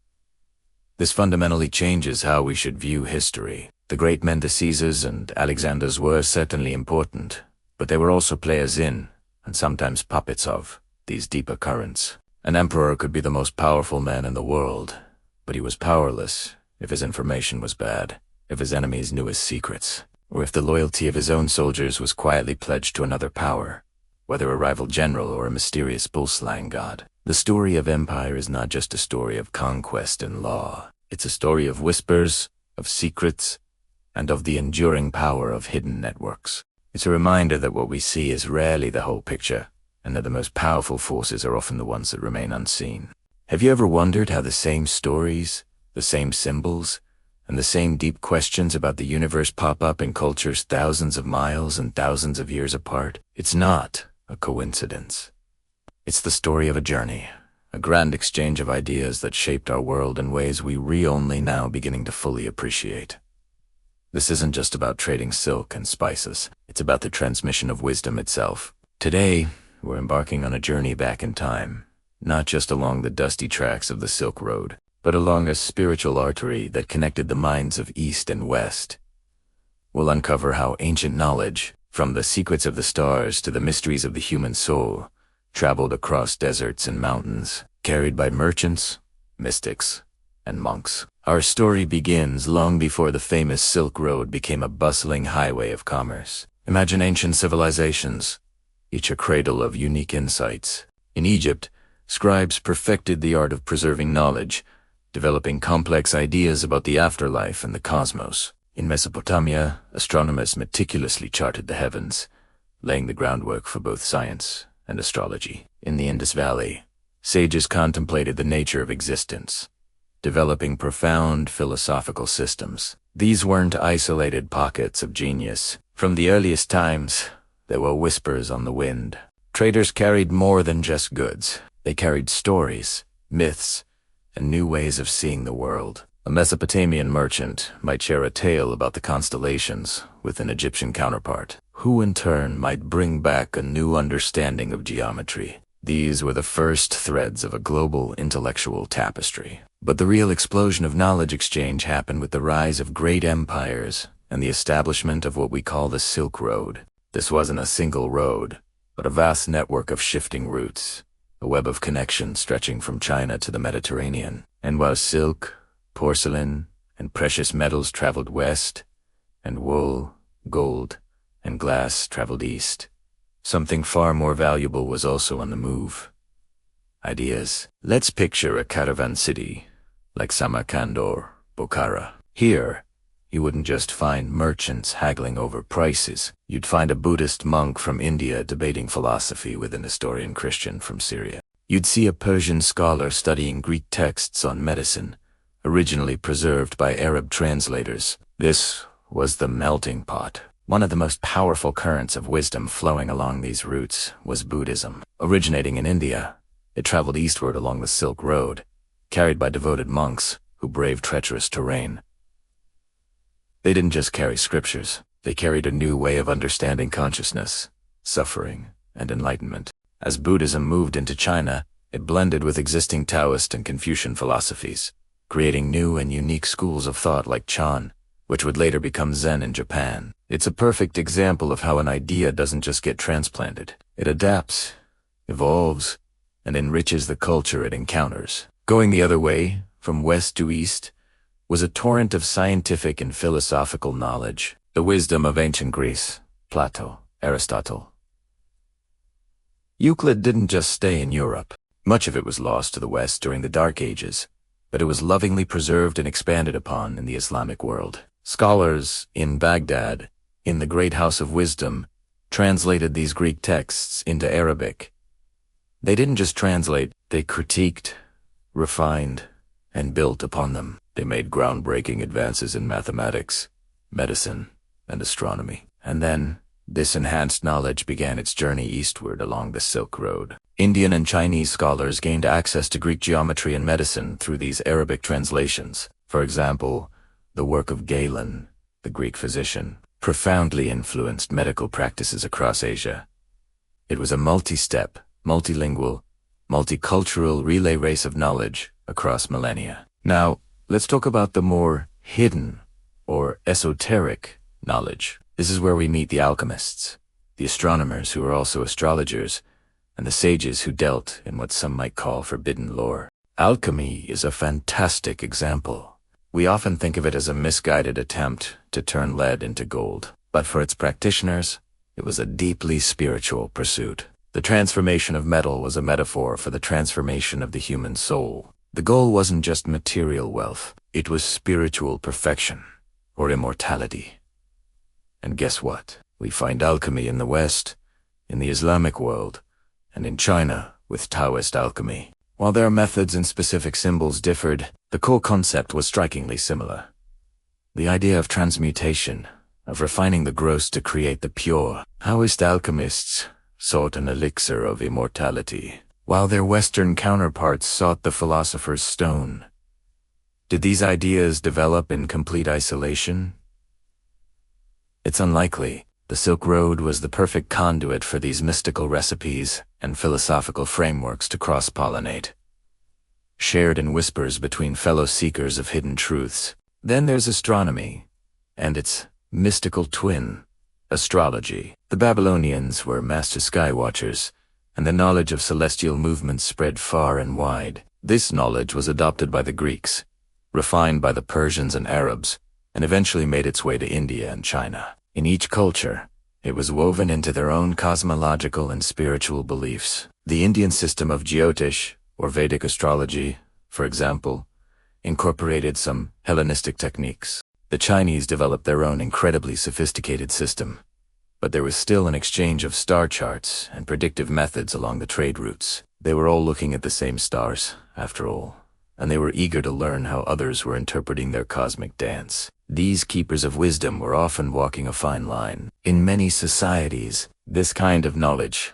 This fundamentally changes how we should view history. The great Mendicesses and Alexanders were certainly important, but they were also players in, and sometimes puppets of, these deeper currents. An emperor could be the most powerful man in the world, but he was powerless if his information was bad, if his enemies knew his secrets, or if the loyalty of his own soldiers was quietly pledged to another power, whether a rival general or a mysterious bull-slang god. The story of empire is not just a story of conquest and law. It's a story of whispers, of secrets, and of the enduring power of hidden networks. It's a reminder that what we see is rarely the whole picture, and that the most powerful forces are often the ones that remain unseen. Have you ever wondered how the same stories, the same symbols, and the same deep questions about the universe pop up in cultures thousands of miles and thousands of years apart? It's not a coincidence. It's the story of a journey, a grand exchange of ideas that shaped our world in ways we only now beginning to fully appreciate. This isn't just about trading silk and spices. It's about the transmission of wisdom itself. Today, we're embarking on a journey back in time, not just along the dusty tracks of the Silk Road, but along a spiritual artery that connected the minds of East and West. We'll uncover how ancient knowledge, from the secrets of the stars to the mysteries of the human soul, traveled across deserts and mountains, carried by merchants, mystics, and monks. Our story begins long before the famous Silk Road became a bustling highway of commerce. Imagine ancient civilizations, each a cradle of unique insights. In Egypt, scribes perfected the art of preserving knowledge, developing complex ideas about the afterlife and the cosmos. In Mesopotamia, astronomers meticulously charted the heavens, laying the groundwork for both science and astrology. In the Indus Valley, sages contemplated the nature of existence, developing profound philosophical systems. These weren't isolated pockets of genius. From the earliest times, there were whispers on the wind. Traders carried more than just goods. They carried stories, myths, and new ways of seeing the world. A Mesopotamian merchant might share a tale about the constellations with an Egyptian counterpart, who in turn might bring back a new understanding of geometry. These were the first threads of a global intellectual tapestry. But the real explosion of knowledge exchange happened with the rise of great empires and the establishment of what we call the Silk Road. This wasn't a single road, but a vast network of shifting routes, a web of connections stretching from China to the Mediterranean. And while silk, porcelain, and precious metals traveled west, and wool, gold, and glass traveled east, something far more valuable was also on the move. Ideas. Let's picture a caravan city, like Samarkand or Bokhara. Here, you wouldn't just find merchants haggling over prices. You'd find a Buddhist monk from India debating philosophy with an historian Christian from Syria. You'd see a Persian scholar studying Greek texts on medicine, originally preserved by Arab translators. This was the melting pot. One of the most powerful currents of wisdom flowing along these routes was Buddhism. Originating in India, it traveled eastward along the Silk Road, carried by devoted monks who braved treacherous terrain. They didn't just carry scriptures, they carried a new way of understanding consciousness, suffering, and enlightenment. As Buddhism moved into China, it blended with existing Taoist and Confucian philosophies, creating new and unique schools of thought like Chan, which would later become Zen in Japan. It's a perfect example of how an idea doesn't just get transplanted. It adapts, evolves, and enriches the culture it encounters. Going the other way, from west to east, was a torrent of scientific and philosophical knowledge. The wisdom of ancient Greece, Plato, Aristotle. Euclid didn't just stay in Europe. Much of it was lost to the West during the Dark Ages, but it was lovingly preserved and expanded upon in the Islamic world. Scholars in Baghdad, in the Great House of Wisdom, translated these Greek texts into Arabic. They didn't just translate, they critiqued, refined, and built upon them. They made groundbreaking advances in mathematics, medicine, and astronomy. And then, This enhanced knowledge began its journey eastward along the Silk Road. Indian and Chinese scholars gained access to Greek geometry and medicine through these Arabic translations. For example, the work of Galen, the Greek physician, profoundly influenced medical practices across Asia. It was a multi-step, multilingual, multicultural relay race of knowledge across millennia. Now, let's talk about the more hidden or esoteric knowledge. This is where we meet the alchemists, the astronomers who are also astrologers, and the sages who dealt in what some might call forbidden lore. Alchemy is a fantastic example. We often think of it as a misguided attempt to turn lead into gold, but for its practitioners, it was a deeply spiritual pursuit. The transformation of metal was a metaphor for the transformation of the human soul. The goal wasn't just material wealth, it was spiritual perfection, or immortality. And guess what? We find alchemy in the West, in the Islamic world, and in China with Taoist alchemy. While their methods and specific symbols differed, the core concept was strikingly similar. The idea of transmutation, of refining the gross to create the pure. Taoist alchemists sought an elixir of immortality, while their Western counterparts sought the philosopher's stone. Did these ideas develop in complete isolation? It's unlikely. The Silk Road was the perfect conduit for these mystical recipes and philosophical frameworks to cross-pollinate, shared in whispers between fellow seekers of hidden truths. Then there's astronomy, and its mystical twin, astrology. The Babylonians were master sky watchers, and the knowledge of celestial movements spread far and wide. This knowledge was adopted by the Greeks, refined by the Persians and Arabs, and eventually made its way to India and China. In each culture, it was woven into their own cosmological and spiritual beliefs. The Indian system of Jyotish, or Vedic astrology, for example, incorporated some Hellenistic techniques. The Chinese developed their own incredibly sophisticated system, but there was still an exchange of star charts and predictive methods along the trade routes. They were all looking at the same stars, after all, and they were eager to learn how others were interpreting their cosmic dance. These keepers of wisdom were often walking a fine line. In many societies, this kind of knowledge,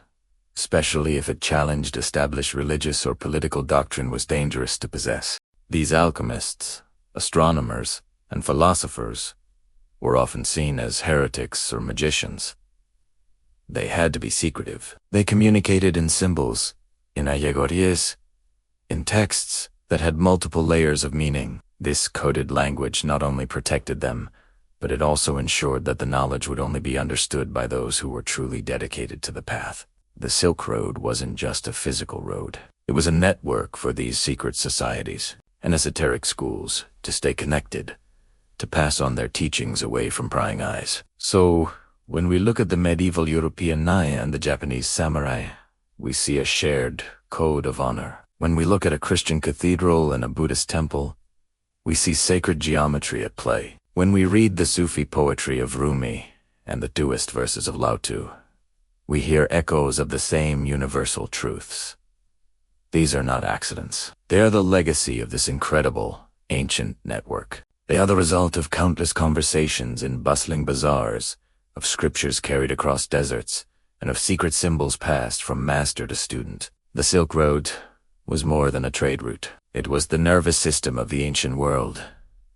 especially if it challenged established religious or political doctrine, was dangerous to possess. These alchemists, astronomers, and philosophers were often seen as heretics or magicians. They had to be secretive. They communicated in symbols, in allegories, in texts that had multiple layers of meaning. This coded language not only protected them, but it also ensured that the knowledge would only be understood by those who were truly dedicated to the path. The Silk Road wasn't just a physical road. It was a network for these secret societies and esoteric schools to stay connected, to pass on their teachings away from prying eyes. So, when we look at the medieval European Naya and the Japanese samurai, we see a shared code of honor. When we look at a Christian cathedral and a Buddhist temple, we see sacred geometry at play. When we read the Sufi poetry of Rumi and the Taoist verses of Lao Tzu, we hear echoes of the same universal truths. These are not accidents. They are the legacy of this incredible, ancient network. They are the result of countless conversations in bustling bazaars, of scriptures carried across deserts, and of secret symbols passed from master to student. The Silk Road was more than a trade route. It was the nervous system of the ancient world,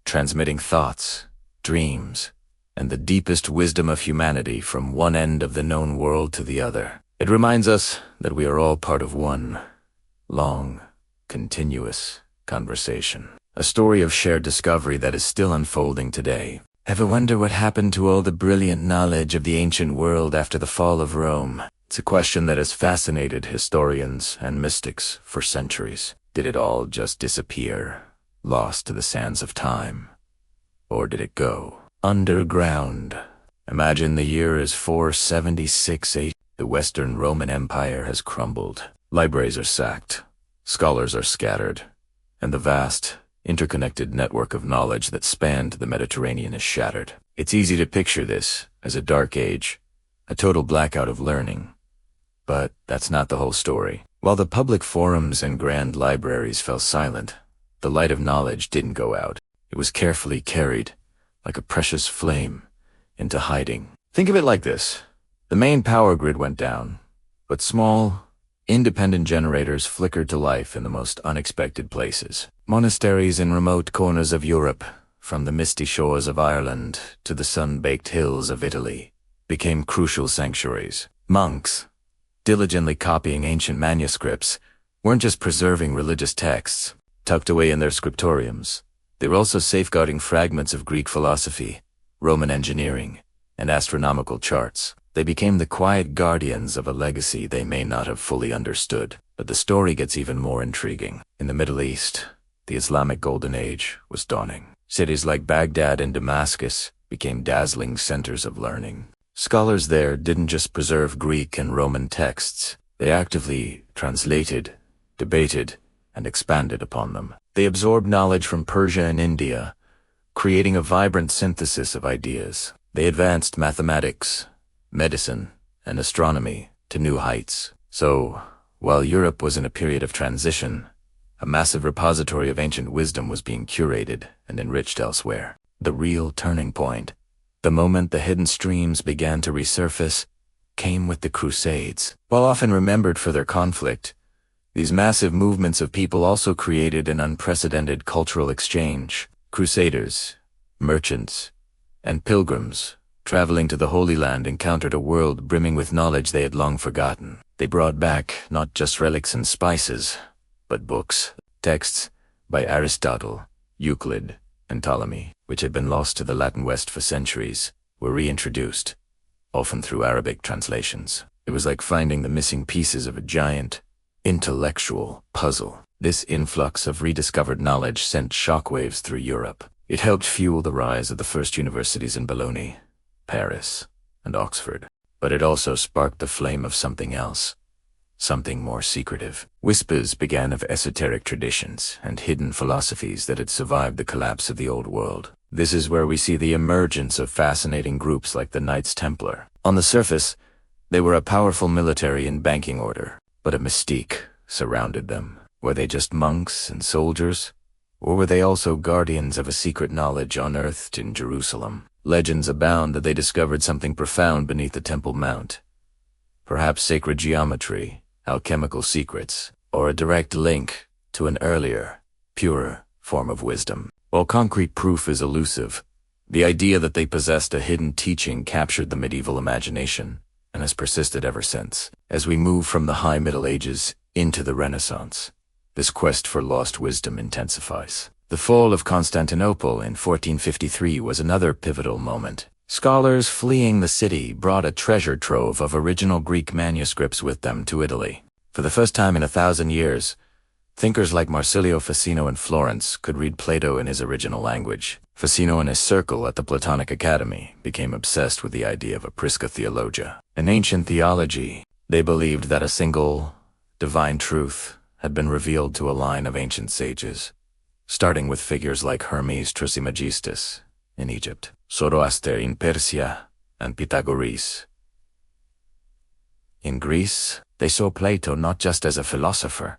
transmitting thoughts, dreams, and the deepest wisdom of humanity from one end of the known world to the other. It reminds us that we are all part of one long, continuous conversation. A story of shared discovery that is still unfolding today. Ever wonder what happened to all the brilliant knowledge of the ancient world after the fall of Rome? It's a question that has fascinated historians and mystics for centuries. Did it all just disappear, lost to the sands of time? Or did it go underground? Imagine the year is 476 AD. The Western Roman Empire has crumbled. Libraries are sacked, scholars are scattered, and the vast, interconnected network of knowledge that spanned the Mediterranean is shattered. It's easy to picture this as a dark age, a total blackout of learning. But that's not the whole story. While the public forums and grand libraries fell silent, the light of knowledge didn't go out. It was carefully carried, like a precious flame, into hiding. Think of it like this. The main power grid went down, but small, independent generators flickered to life in the most unexpected places. Monasteries in remote corners of Europe, from the misty shores of Ireland to the sun-baked hills of Italy, became crucial sanctuaries. Monks, diligently copying ancient manuscripts, weren't just preserving religious texts tucked away in their scriptoriums. They were also safeguarding fragments of Greek philosophy, Roman engineering, and astronomical charts. They became the quiet guardians of a legacy they may not have fully understood. But the story gets even more intriguing. In the Middle East, the Islamic Golden Age was dawning. Cities like Baghdad and Damascus became dazzling centers of learning. Scholars there didn't just preserve Greek and Roman texts. They actively translated, debated, and expanded upon them. They absorbed knowledge from Persia and India, creating a vibrant synthesis of ideas. They advanced mathematics, medicine, and astronomy to new heights. So, while Europe was in a period of transition, a massive repository of ancient wisdom was being curated and enriched elsewhere. The real turning point, the moment the hidden streams began to resurface, came with the Crusades. While often remembered for their conflict, these massive movements of people also created an unprecedented cultural exchange. Crusaders, merchants, and pilgrims traveling to the Holy Land encountered a world brimming with knowledge they had long forgotten. They brought back not just relics and spices, but books, texts by Aristotle, Euclid, and Ptolemy, which had been lost to the Latin West for centuries, were reintroduced, often through Arabic translations. It was like finding the missing pieces of a giant, intellectual puzzle. This influx of rediscovered knowledge sent shockwaves through Europe. It helped fuel the rise of the first universities in Bologna, Paris, and Oxford. But it also sparked the flame of something else, something more secretive. Whispers began of esoteric traditions and hidden philosophies that had survived the collapse of the old world. This is where we see the emergence of fascinating groups like the Knights Templar. On the surface, they were a powerful military and banking order, but a mystique surrounded them. Were they just monks and soldiers, or were they also guardians of a secret knowledge unearthed in Jerusalem? Legends abound that they discovered something profound beneath the Temple Mount. Perhaps sacred geometry, alchemical secrets, or a direct link to an earlier, purer form of wisdom. While concrete proof is elusive, the idea that they possessed a hidden teaching captured the medieval imagination and has persisted ever since. As we move from the High Middle Ages into the Renaissance, this quest for lost wisdom intensifies. The fall of Constantinople in 1453 was another pivotal moment. Scholars fleeing the city brought a treasure trove of original Greek manuscripts with them to Italy. For the first time in 1,000 years, thinkers like Marsilio Ficino in Florence could read Plato in his original language. Ficino and his circle at the Platonic Academy became obsessed with the idea of a Prisca Theologia. In ancient theology, they believed that a single, divine truth had been revealed to a line of ancient sages, starting with figures like Hermes Trismegistus in Egypt, Zoroaster in Persia, and Pythagoras in Greece. They saw Plato not just as a philosopher,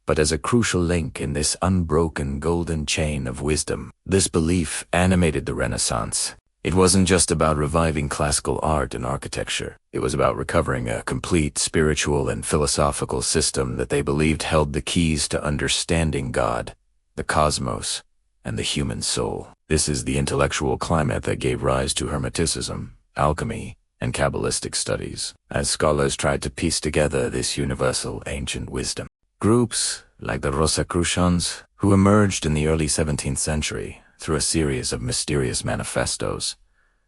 but as a crucial link in this unbroken golden chain of wisdom. This belief animated the Renaissance. It wasn't just about reviving classical art and architecture. It was about recovering a complete spiritual and philosophical system that they believed held the keys to understanding God, the cosmos, and the human soul. This is the intellectual climate that gave rise to Hermeticism, alchemy, and Kabbalistic studies, as scholars tried to piece together this universal ancient wisdom. Groups like the Rosicrucians, who emerged in the early 17th century through a series of mysterious manifestos,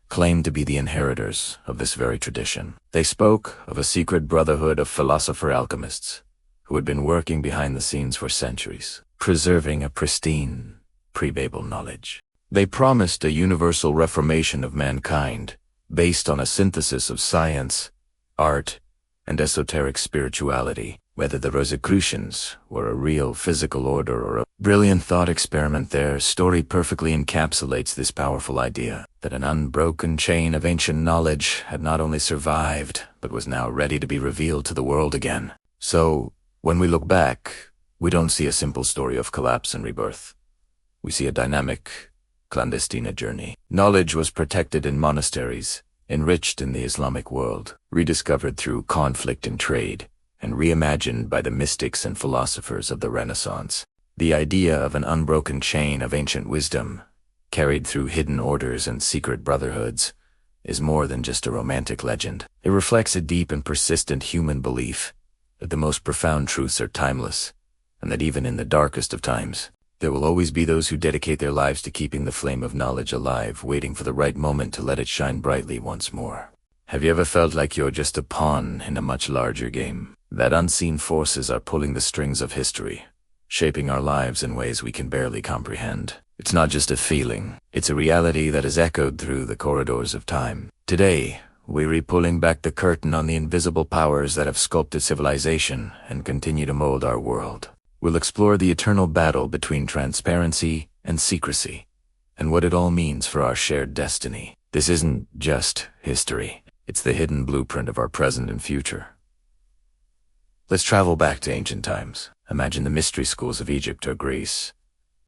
claimed to be the inheritors of this very tradition. They spoke of a secret brotherhood of philosopher alchemists who had been working behind the scenes for centuries, preserving a pristine, pre-Babel knowledge. They promised a universal reformation of mankind based on a synthesis of science, art, and esoteric spirituality. Whether the Rosicrucians were a real physical order or a brilliant thought experiment, their story perfectly encapsulates this powerful idea that an unbroken chain of ancient knowledge had not only survived, but was now ready to be revealed to the world again. So, when we look back, we don't see a simple story of collapse and rebirth. We see a dynamic, clandestine journey. Knowledge was protected in monasteries, enriched in the Islamic world, rediscovered through conflict and trade, and reimagined by the mystics and philosophers of the Renaissance. The idea of an unbroken chain of ancient wisdom, carried through hidden orders and secret brotherhoods, is more than just a romantic legend. It reflects a deep and persistent human belief that the most profound truths are timeless, and that even in the darkest of times, there will always be those who dedicate their lives to keeping the flame of knowledge alive, waiting for the right moment to let it shine brightly once more. Have you ever felt like you're just a pawn in a much larger game? That unseen forces are pulling the strings of history, shaping our lives in ways we can barely comprehend. It's not just a feeling, it's a reality that has echoed through the corridors of time. Today, we're pulling back the curtain on the invisible powers that have sculpted civilization and continue to mold our world. We'll explore the eternal battle between transparency and secrecy, and what it all means for our shared destiny. This isn't just history, it's the hidden blueprint of our present and future. Let's travel back to ancient times. Imagine the mystery schools of Egypt or Greece.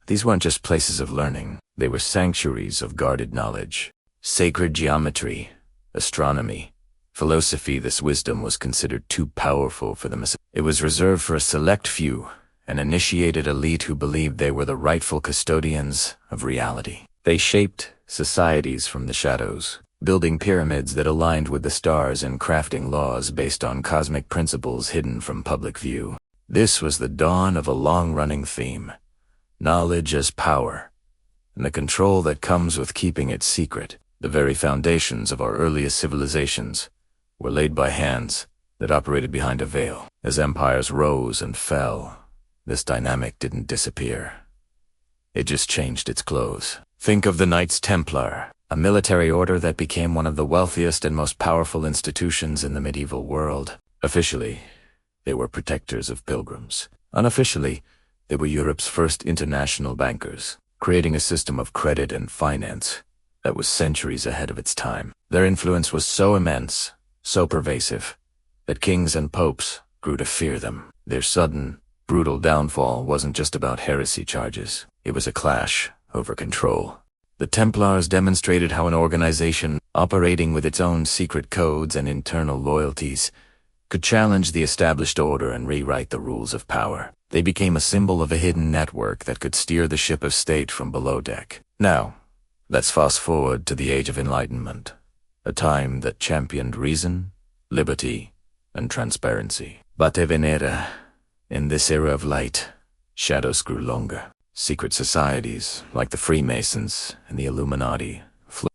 These weren't just places of learning, they were sanctuaries of guarded knowledge. Sacred geometry, astronomy, philosophy. This wisdom was considered too powerful for the masses. It was reserved for a select few, an initiated elite who believed they were the rightful custodians of reality. They shaped societies from the shadows, building pyramids that aligned with the stars and crafting laws based on cosmic principles hidden from public view. This was the dawn of a long-running theme: knowledge as power, and the control that comes with keeping it secret. The very foundations of our earliest civilizations were laid by hands that operated behind a veil. As empires rose and fell, this dynamic didn't disappear. It just changed its clothes. Think of the Knights Templar, a military order that became one of the wealthiest and most powerful institutions in the medieval world. Officially, they were protectors of pilgrims. Unofficially, they were Europe's first international bankers, creating a system of credit and finance that was centuries ahead of its time. Their influence was so immense, so pervasive, that kings and popes grew to fear them. Their sudden, brutal downfall wasn't just about heresy charges. It was a clash over control. The Templars demonstrated how an organization operating with its own secret codes and internal loyalties could challenge the established order and rewrite the rules of power. They became a symbol of a hidden network that could steer the ship of state from below deck. Now, let's fast forward to the Age of Enlightenment, a time that championed reason, liberty, and transparency. But Venera, in this era of light, shadows grew longer. Secret societies, like the Freemasons and the Illuminati,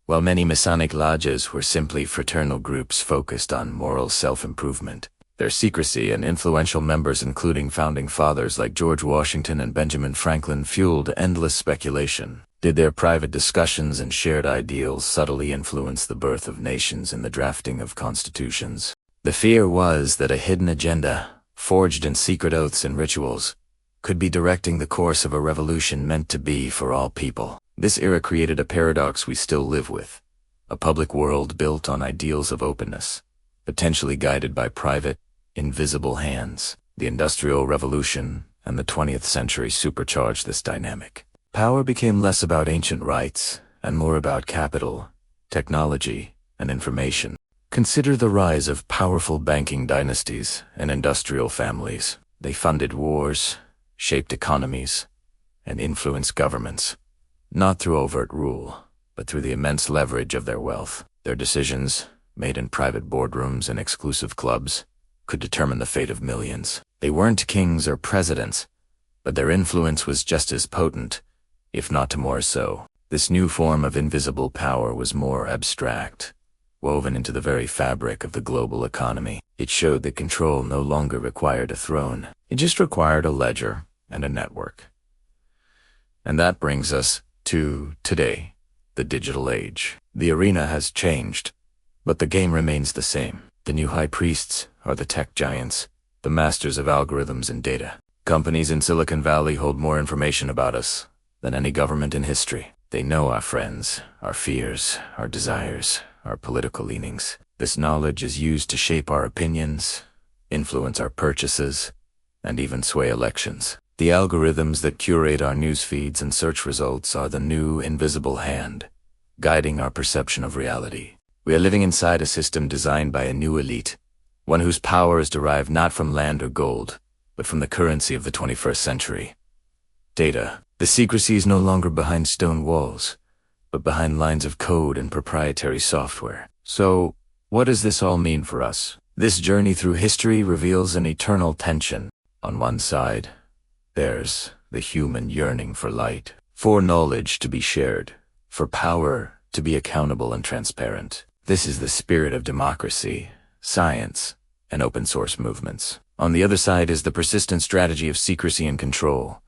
while many Masonic lodges were simply fraternal groups focused on moral self-improvement. Their secrecy and influential members, including founding fathers like George Washington and Benjamin Franklin, fueled endless speculation. Did their private discussions and shared ideals subtly influence the birth of nations and the drafting of constitutions? The fear was that a hidden agenda, forged in secret oaths and rituals, could be directing the course of a revolution meant to be for all people. This era created a paradox we still live with: a public world built on ideals of openness, potentially guided by private, invisible hands. The Industrial Revolution and the 20th century supercharged this dynamic. Power became less about ancient rights and more about capital, technology, and information. Consider the rise of powerful banking dynasties and industrial families. They funded wars, shaped economies, and influenced governments, not through overt rule, but through the immense leverage of their wealth. Their decisions, made in private boardrooms and exclusive clubs, could determine the fate of millions. They weren't kings or presidents, but their influence was just as potent, if not more so. This new form of invisible power was more abstract, woven into the very fabric of the global economy. It showed that control no longer required a throne. It just required a ledger and a network. And that brings us to today, the digital age. The arena has changed, but the game remains the same. The new high priests are the tech giants, the masters of algorithms and data. Companies in Silicon Valley hold more information about us than any government in history. They know our friends, our fears, our desires, our political leanings. This knowledge is used to shape our opinions, influence our purchases, and even sway elections. The algorithms that curate our news feeds and search results are the new invisible hand, guiding our perception of reality. We are living inside a system designed by a new elite, one whose power is derived not from land or gold, but from the currency of the 21st century. Data. The secrecy is no longer behind stone walls, but behind lines of code and proprietary software. So, what does this all mean for us? This journey through history reveals an eternal tension. On one side, there's the human yearning for light, for knowledge to be shared, for power to be accountable and transparent. This is the spirit of democracy, science, and open source movements. On the other side is the persistent strategy of secrecy and control,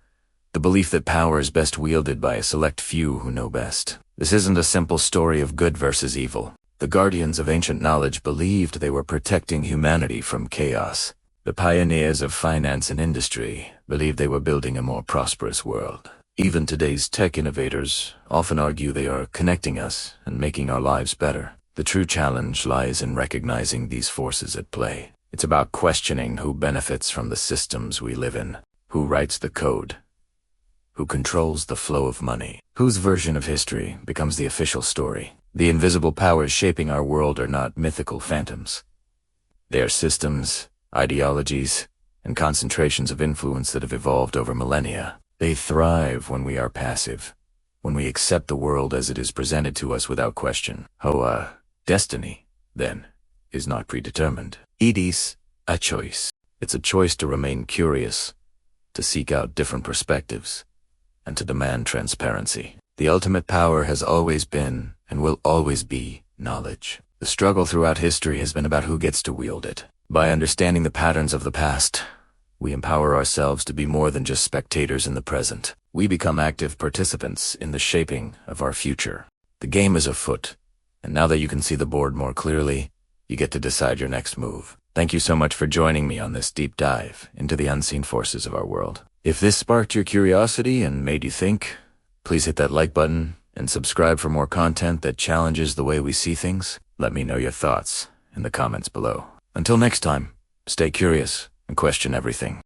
the belief that power is best wielded by a select few who know best. This isn't a simple story of good versus evil. The guardians of ancient knowledge believed they were protecting humanity from chaos. The pioneers of finance and industry believed they were building a more prosperous world. Even today's tech innovators often argue they are connecting us and making our lives better. The true challenge lies in recognizing these forces at play. It's about questioning who benefits from the systems we live in, who writes the code, who controls the flow of money, whose version of history becomes the official story. The invisible powers shaping our world are not mythical phantoms. They are systems, ideologies, and concentrations of influence that have evolved over millennia. They thrive when we are passive, when we accept the world as it is presented to us without question. Destiny, then, is not predetermined. It is a choice. It's a choice to remain curious, to seek out different perspectives, and to demand transparency. The ultimate power has always been, and will always be, knowledge. The struggle throughout history has been about who gets to wield it. By understanding the patterns of the past, we empower ourselves to be more than just spectators in the present. We become active participants in the shaping of our future. The game is afoot, and now that you can see the board more clearly, you get to decide your next move. Thank you so much for joining me on this deep dive into the unseen forces of our world. If this sparked your curiosity and made you think, please hit that like button and subscribe for more content that challenges the way we see things. Let me know your thoughts in the comments below. Until next time, stay curious and question everything.